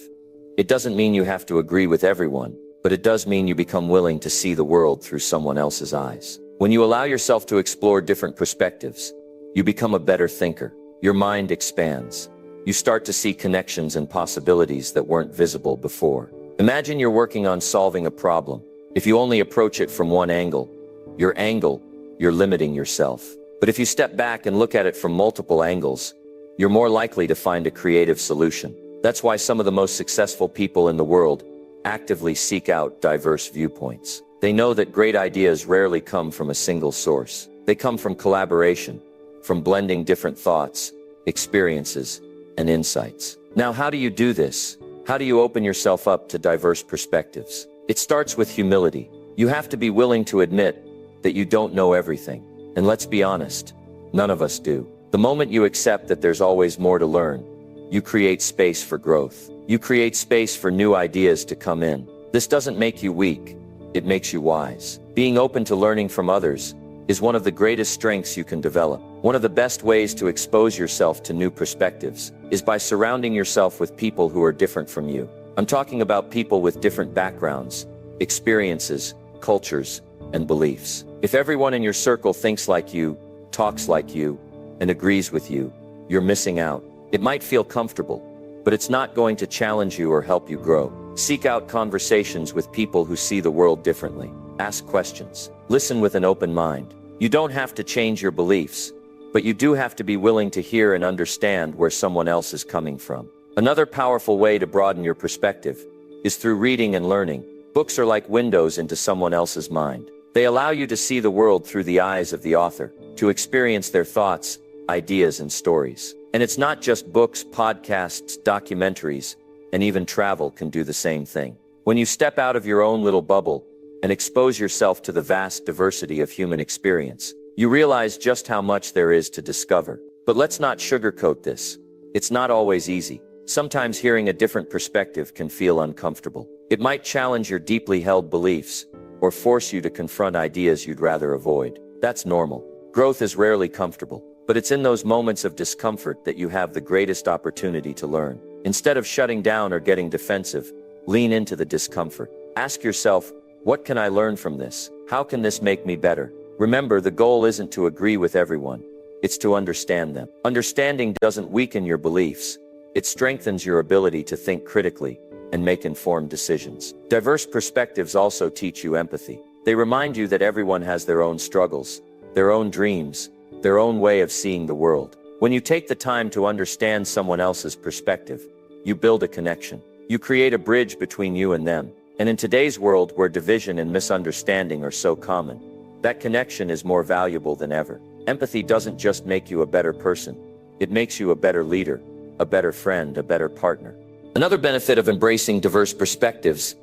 It doesn't mean you have to agree with everyone, but it does mean you become willing to see the world through someone else's eyes. When you allow yourself to explore different perspectives, you become a better thinker. Your mind expands. You start to see connections and possibilities that weren't visible before. Imagine you're working on solving a problem. If you only approach it from one angle, you're limiting yourself. But if you step back and look at it from multiple angles, you're more likely to find a creative solution. That's why some of the most successful people in the world actively seek out diverse viewpoints. They know that great ideas rarely come from a single source. They come from collaboration, from blending different thoughts, experiences, and insights. Now, how do you do this? How do you open yourself up to diverse perspectives? It starts with humility. You have to be willing to admit that you don't know everything. And let's be honest, none of us do. The moment you accept that there's always more to learn, you create space for growth. You create space for new ideas to come in. This doesn't make you weak, it makes you wise. Being open to learning from others is one of the greatest strengths you can develop. One of the best ways to expose yourself to new perspectives is by surrounding yourself with people who are different from you. I'm talking about people with different backgrounds, experiences, cultures, and beliefs. If everyone in your circle thinks like you, talks like you, and agrees with you, you're missing out. It might feel comfortable, but it's not going to challenge you or help you grow. Seek out conversations with people who see the world differently. Ask questions. Listen with an open mind. You don't have to change your beliefs, but you do have to be willing to hear and understand where someone else is coming from. Another powerful way to broaden your perspective is through reading and learning. Books are like windows into someone else's mind. They allow you to see the world through the eyes of the author, to experience their thoughts, ideas, and stories. And it's not just books, podcasts, documentaries, and even travel can do the same thing. When you step out of your own little bubble and expose yourself to the vast diversity of human experience, you realize just how much there is to discover. But let's not sugarcoat this. It's not always easy. Sometimes hearing a different perspective can feel uncomfortable. It might challenge your deeply held beliefs or force you to confront ideas you'd rather avoid. That's normal. Growth is rarely comfortable, but it's in those moments of discomfort that you have the greatest opportunity to learn. Instead of shutting down or getting defensive, lean into the discomfort. Ask yourself, what can I learn from this? How can this make me better? Remember, the goal isn't to agree with everyone. It's to understand them. Understanding doesn't weaken your beliefs. It strengthens your ability to think critically and make informed decisions. Diverse perspectives also teach you empathy. They remind you that everyone has their own struggles, their own dreams, their own way of seeing the world. When you take the time to understand someone else's perspective, you build a connection. You create a bridge between you and them. And in today's world where division and misunderstanding are so common, that connection is more valuable than ever. Empathy doesn't just make you a better person. It makes you a better leader, a better friend, a better partner. Another benefit of embracing diverse perspectives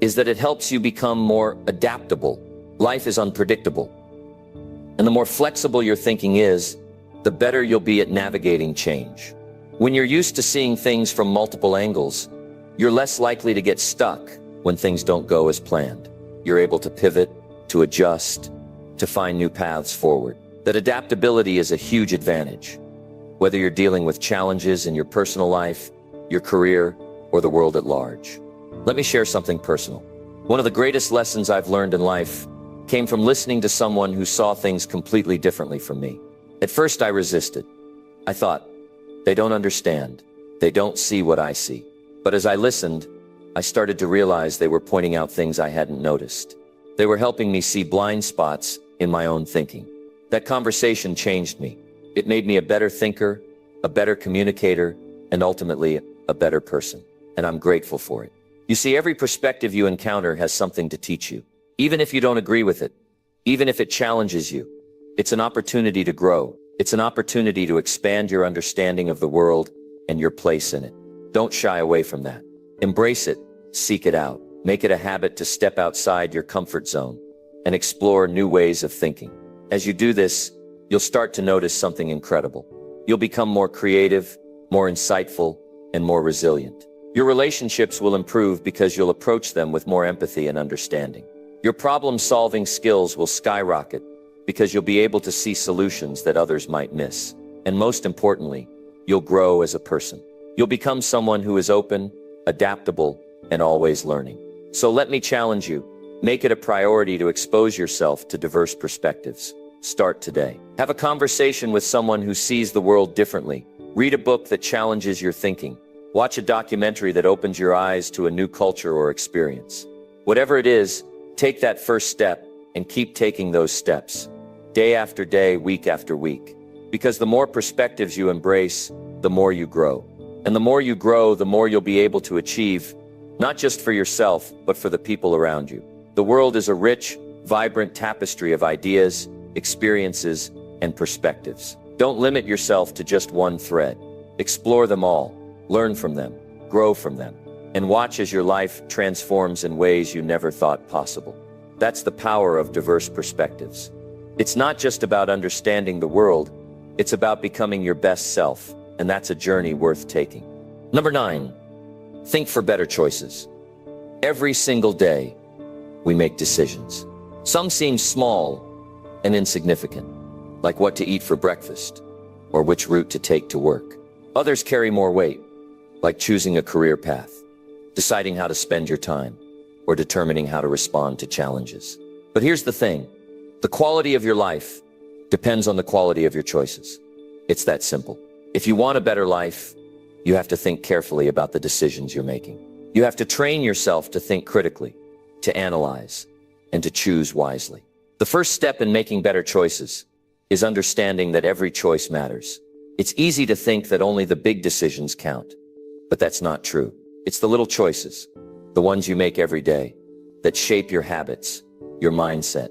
is that it helps you become more adaptable. Life is unpredictable. And the more flexible your thinking is, the better you'll be at navigating change. When you're used to seeing things from multiple angles, you're less likely to get stuck when things don't go as planned. You're able to pivot, to adjust, to find new paths forward. That adaptability is a huge advantage, whether you're dealing with challenges in your personal life, your career, or the world at large. Let me share something personal. One of the greatest lessons I've learned in life came from listening to someone who saw things completely differently from me. At first I resisted. I thought, they don't understand. They don't see what I see. But as I listened, I started to realize they were pointing out things I hadn't noticed. They were helping me see blind spots in my own thinking. That conversation changed me. It made me a better thinker, a better communicator, and ultimately a better person. And I'm grateful for it. You see, every perspective you encounter has something to teach you. Even if you don't agree with it, even if it challenges you, it's an opportunity to grow. It's an opportunity to expand your understanding of the world and your place in it. Don't shy away from that. Embrace it, seek it out. Make it a habit to step outside your comfort zone and explore new ways of thinking. As you do this, you'll start to notice something incredible. You'll become more creative, more insightful, and more resilient. Your relationships will improve because you'll approach them with more empathy and understanding. Your problem-solving skills will skyrocket because you'll be able to see solutions that others might miss. And most importantly, you'll grow as a person. You'll become someone who is open, adaptable, and always learning. So let me challenge you. Make it a priority to expose yourself to diverse perspectives. Start today. Have a conversation with someone who sees the world differently. Read a book that challenges your thinking. Watch a documentary that opens your eyes to a new culture or experience. Whatever it is, take that first step and keep taking those steps, day after day, week after week. Because the more perspectives you embrace, the more you grow. And the more you grow, the more you'll be able to achieve, not just for yourself, but for the people around you. The world is a rich, vibrant tapestry of ideas, experiences, and perspectives. Don't limit yourself to just one thread. Explore them all, learn from them, grow from them, and watch as your life transforms in ways you never thought possible. That's the power of diverse perspectives. It's not just about understanding the world, It's about becoming your best self, and that's a journey worth taking. Number 9, think for better choices. Every single day, we make decisions. Some seem small and insignificant, like what to eat for breakfast or which route to take to work. Others carry more weight, like choosing a career path, deciding how to spend your time, or determining how to respond to challenges. But here's the thing, the quality of your life depends on the quality of your choices. It's that simple. If you want a better life, you have to think carefully about the decisions you're making. You have to train yourself to think critically, to analyze, and to choose wisely. The first step in making better choices is understanding that every choice matters. It's easy to think that only the big decisions count, but that's not true. It's the little choices, the ones you make every day, that shape your habits, your mindset,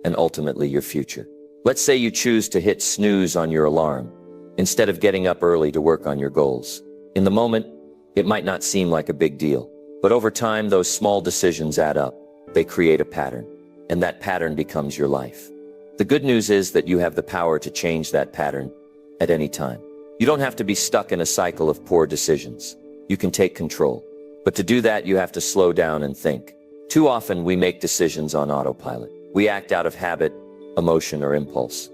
and ultimately your future. Let's say you choose to hit snooze on your alarm instead of getting up early to work on your goals. In the moment, it might not seem like a big deal, but over time, those small decisions add up. They create a pattern, and that pattern becomes your life. The good news is that you have the power to change that pattern at any time. You don't have to be stuck in a cycle of poor decisions. You can take control. But to do that, you have to slow down and think. Too often, we make decisions on autopilot. We act out of habit, emotion, or impulse,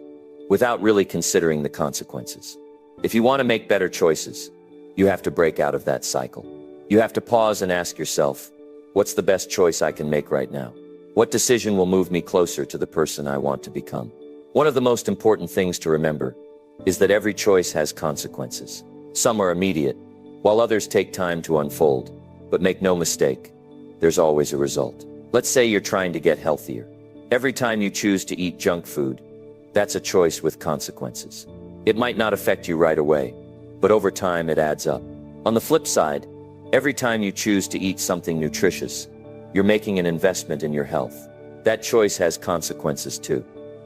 without really considering the consequences. If you want to make better choices, you have to break out of that cycle. You have to pause and ask yourself, what's the best choice I can make right now? What decision will move me closer to the person I want to become? One of the most important things to remember is that every choice has consequences. Some are immediate, while others take time to unfold. But make no mistake, there's always a result. Let's say you're trying to get healthier. Every time you choose to eat junk food, that's a choice with consequences. It might not affect you right away, but over time it adds up. On the flip side, every time you choose to eat something nutritious, you're making an investment in your health. That choice has consequences too,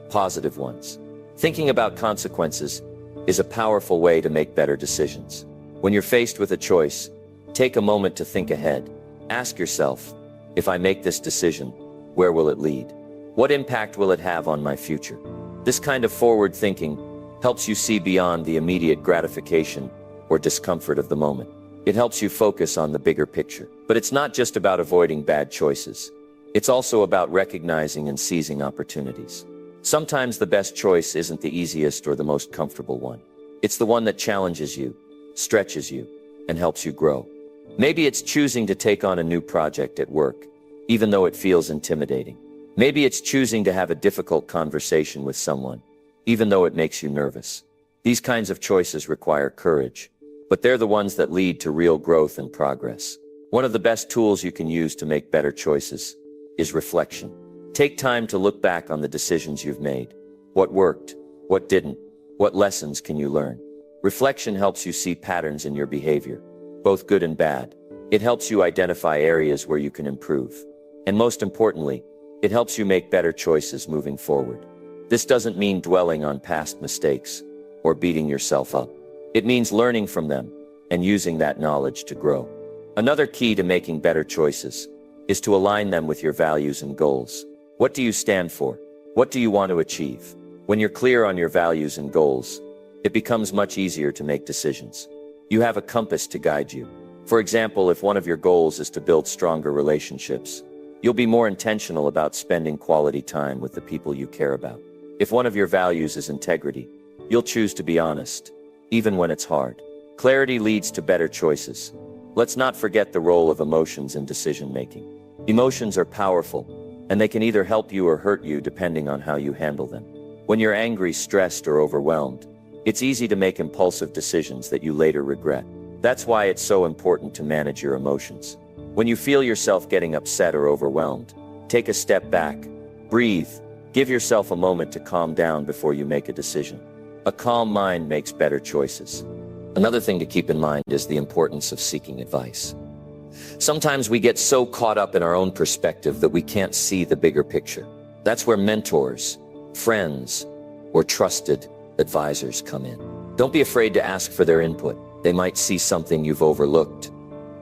positive ones. Thinking about consequences is a powerful way to make better decisions. When you're faced with a choice, take a moment to think ahead. Ask yourself, if I make this decision, where will it lead? What impact will it have on my future? This kind of forward thinking helps you see beyond the immediate gratification or discomfort of the moment. It helps you focus on the bigger picture. But it's not just about avoiding bad choices. It's also about recognizing and seizing opportunities. Sometimes the best choice isn't the easiest or the most comfortable one. It's the one that challenges you, stretches you, and helps you grow. Maybe it's choosing to take on a new project at work, even though it feels intimidating. Maybe it's choosing to have a difficult conversation with someone, even though it makes you nervous. These kinds of choices require courage, but they're the ones that lead to real growth and progress. One of the best tools you can use to make better choices is reflection. Take time to look back on the decisions you've made. What worked? What didn't? What lessons can you learn? Reflection helps you see patterns in your behavior, both good and bad. It helps you identify areas where you can improve. And most importantly, it helps you make better choices moving forward. This doesn't mean dwelling on past mistakes or beating yourself up. It means learning from them and using that knowledge to grow. Another key to making better choices is to align them with your values and goals. What do you stand for? What do you want to achieve? When you're clear on your values and goals, it becomes much easier to make decisions. You have a compass to guide you. For example, if one of your goals is to build stronger relationships, you'll be more intentional about spending quality time with the people you care about. If one of your values is integrity, you'll choose to be honest, even when it's hard. Clarity leads to better choices. Let's not forget the role of emotions in decision-making. Emotions are powerful, and they can either help you or hurt you depending on how you handle them. When you're angry, stressed, or overwhelmed, it's easy to make impulsive decisions that you later regret. That's why it's so important to manage your emotions. When you feel yourself getting upset or overwhelmed, take a step back, breathe, give yourself a moment to calm down before you make a decision. A calm mind makes better choices. Another thing to keep in mind is the importance of seeking advice. Sometimes we get so caught up in our own perspective that we can't see the bigger picture. That's where mentors, friends, or trusted advisors come in. Don't be afraid to ask for their input. They might see something you've overlooked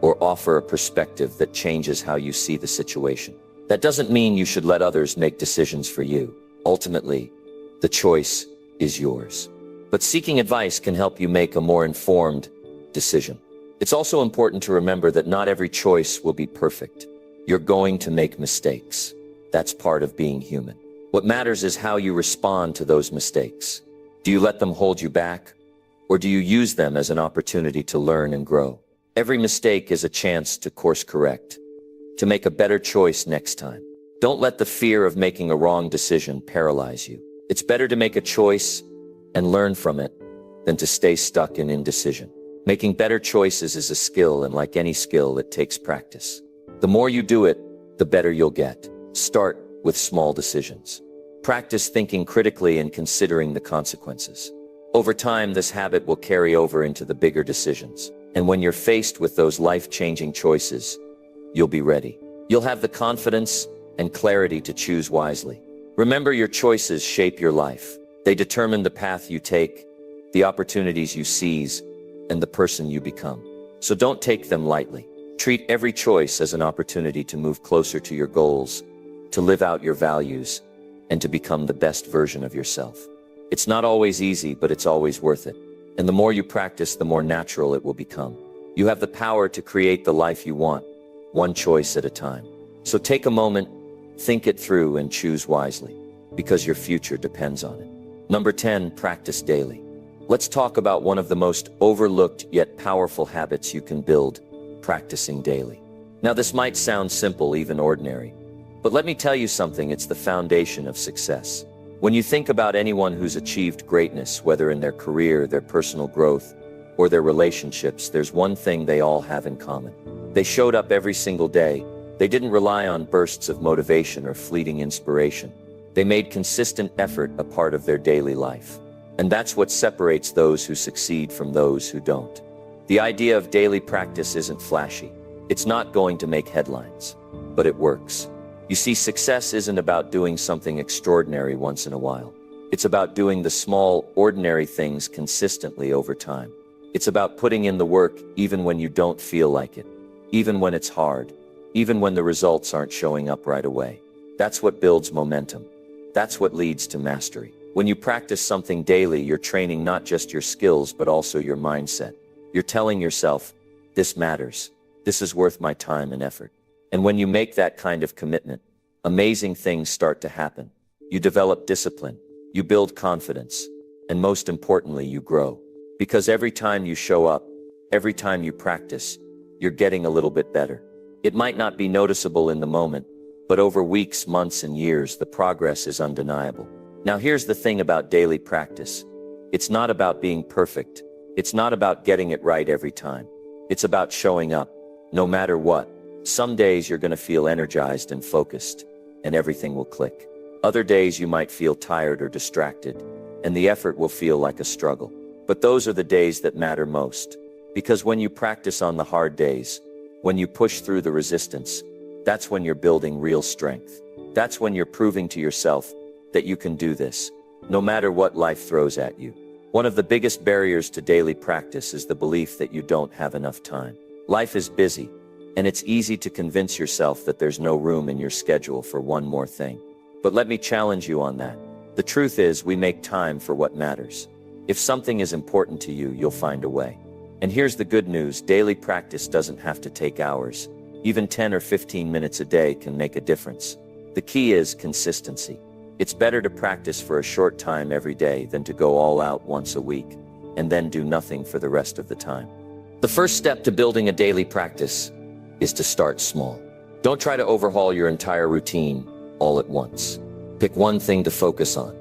or offer a perspective that changes how you see the situation. That doesn't mean you should let others make decisions for you. Ultimately, the choice is yours. but seeking advice can help you make a more informed decision. It's also important to remember that not every choice will be perfect. You're going to make mistakes. That's part of being human. What matters is how you respond to those mistakes. Do you let them hold you back, or do you use them as an opportunity to learn and grow? Every mistake is a chance to course correct, to make a better choice next time. Don't let the fear of making a wrong decision paralyze you. It's better to make a choice and learn from it than to stay stuck in indecision. Making better choices is a skill, and like any skill, it takes practice. The more you do it, the better you'll get. Start with small decisions. Practice thinking critically and considering the consequences. Over time, this habit will carry over into the bigger decisions. And when you're faced with those life-changing choices, you'll be ready. You'll have the confidence and clarity to choose wisely. Remember, your choices shape your life. They determine the path you take, the opportunities you seize, and the person you become. So don't take them lightly. Treat every choice as an opportunity to move closer to your goals, to live out your values, and to become the best version of yourself. It's not always easy, but it's always worth it. And the more you practice, the more natural it will become. You have the power to create the life you want, one choice at a time. So take a moment, think it through, and choose wisely, because your future depends on it. Number 10, practice daily. Let's talk about one of the most overlooked yet powerful habits you can build, practicing daily. Now, this might sound simple, even ordinary, but let me tell you something, it's the foundation of success. When you think about anyone who's achieved greatness, whether in their career, their personal growth, or their relationships, there's one thing they all have in common. They showed up every single day. They didn't rely on bursts of motivation or fleeting inspiration. They made consistent effort a part of their daily life. And that's what separates those who succeed from those who don't. The idea of daily practice isn't flashy. It's not going to make headlines, but it works. You see, success isn't about doing something extraordinary once in a while. It's about doing the small, ordinary things consistently over time. It's about putting in the work even when you don't feel like it, even when it's hard, even when the results aren't showing up right away. That's what builds momentum. That's what leads to mastery. When you practice something daily, you're training not just your skills, but also your mindset. You're telling yourself, this matters. This is worth my time and effort. And when you make that kind of commitment, amazing things start to happen. You develop discipline, you build confidence, and most importantly, you grow. Because every time you show up, every time you practice, you're getting a little bit better. It might not be noticeable in the moment, but over weeks, months, and years, the progress is undeniable. Now, here's the thing about daily practice. It's not about being perfect. It's not about getting it right every time. It's about showing up, no matter what. Some days you're going to feel energized and focused, and everything will click. Other days you might feel tired or distracted, and the effort will feel like a struggle. But those are the days that matter most. Because when you practice on the hard days, when you push through the resistance, that's when you're building real strength. That's when you're proving to yourself that you can do this, no matter what life throws at you. One of the biggest barriers to daily practice is the belief that you don't have enough time. Life is busy, and it's easy to convince yourself that there's no room in your schedule for one more thing. But let me challenge you on that. The truth is, we make time for what matters. If something is important to you, you'll find a way. And here's the good news, daily practice doesn't have to take hours. Even 10 or 15 minutes a day can make a difference. The key is consistency. It's better to practice for a short time every day than to go all out once a week, and then do nothing for the rest of the time. The first step to building a daily practice is to start small. Don't try to overhaul your entire routine all at once. Pick one thing to focus on,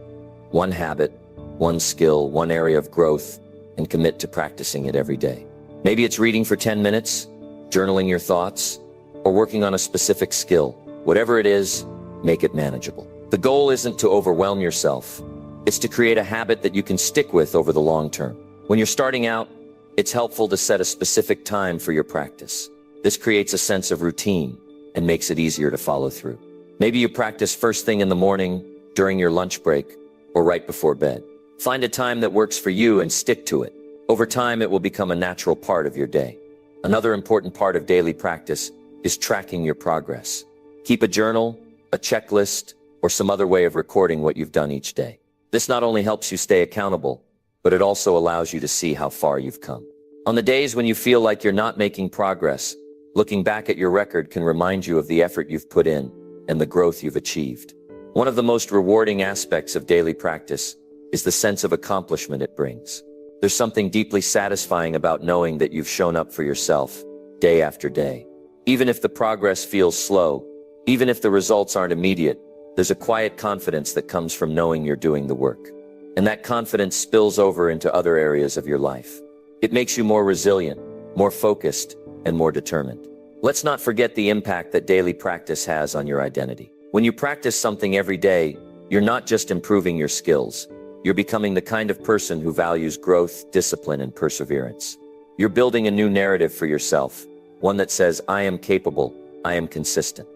one habit, one skill, one area of growth, and commit to practicing it every day. Maybe it's reading for 10 minutes, journaling your thoughts, or working on a specific skill. Whatever it is, make it manageable. The goal isn't to overwhelm yourself. It's to create a habit that you can stick with over the long term. When you're starting out, it's helpful to set a specific time for your practice. This creates a sense of routine and makes it easier to follow through. Maybe you practice first thing in the morning, during your lunch break, or right before bed. Find a time that works for you and stick to it. Over time, it will become a natural part of your day. Another important part of daily practice is tracking your progress. Keep a journal, a checklist, or some other way of recording what you've done each day. This not only helps you stay accountable, but it also allows you to see how far you've come. On the days when you feel like you're not making progress, looking back at your record can remind you of the effort you've put in and the growth you've achieved. One of the most rewarding aspects of daily practice is the sense of accomplishment it brings. There's something deeply satisfying about knowing that you've shown up for yourself, day after day. Even if the progress feels slow, even if the results aren't immediate, there's a quiet confidence that comes from knowing you're doing the work. And that confidence spills over into other areas of your life. It makes you more resilient, more focused, and more determined. Let's not forget the impact that daily practice has on your identity. When you practice something every day, you're not just improving your skills. You're becoming the kind of person who values growth, discipline, and perseverance. You're building a new narrative for yourself, one that says, I am capable, I am consistent.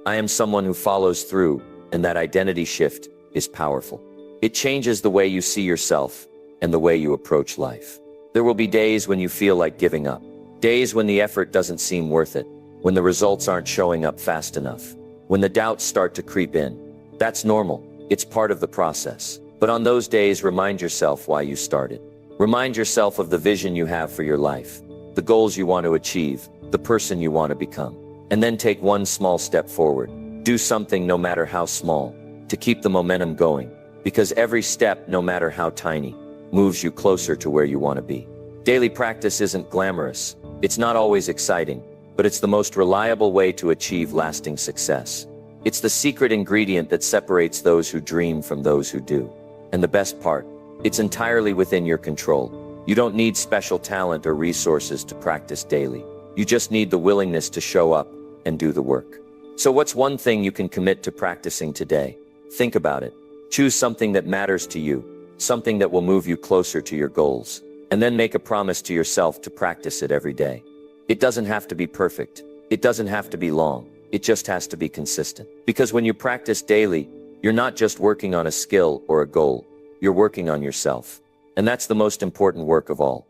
I am someone who follows through, and that identity shift is powerful. It changes the way you see yourself and the way you approach life. There will be days when you feel like giving up, days when the effort doesn't seem worth it, when the results aren't showing up fast enough, when the doubts start to creep in. That's normal. It's part of the process. But on those days, remind yourself why you started. Remind yourself of the vision you have for your life, the goals you want to achieve, the person you want to become. And then take one small step forward. Do something, no matter how small, to keep the momentum going. Because every step, no matter how tiny, moves you closer to where you want to be. Daily practice isn't glamorous. It's not always exciting, but it's the most reliable way to achieve lasting success. It's the secret ingredient that separates those who dream from those who do. And the best part, it's entirely within your control. You don't need special talent or resources to practice daily. You just need the willingness to show up and do the work. So what's one thing you can commit to practicing today? Think about it. Choose something that matters to you, something that will move you closer to your goals, and then make a promise to yourself to practice it every day. It doesn't have to be perfect. It doesn't have to be long. It just has to be consistent. Because when you practice daily, you're not just working on a skill or a goal. You're working on yourself. And that's the most important work of all.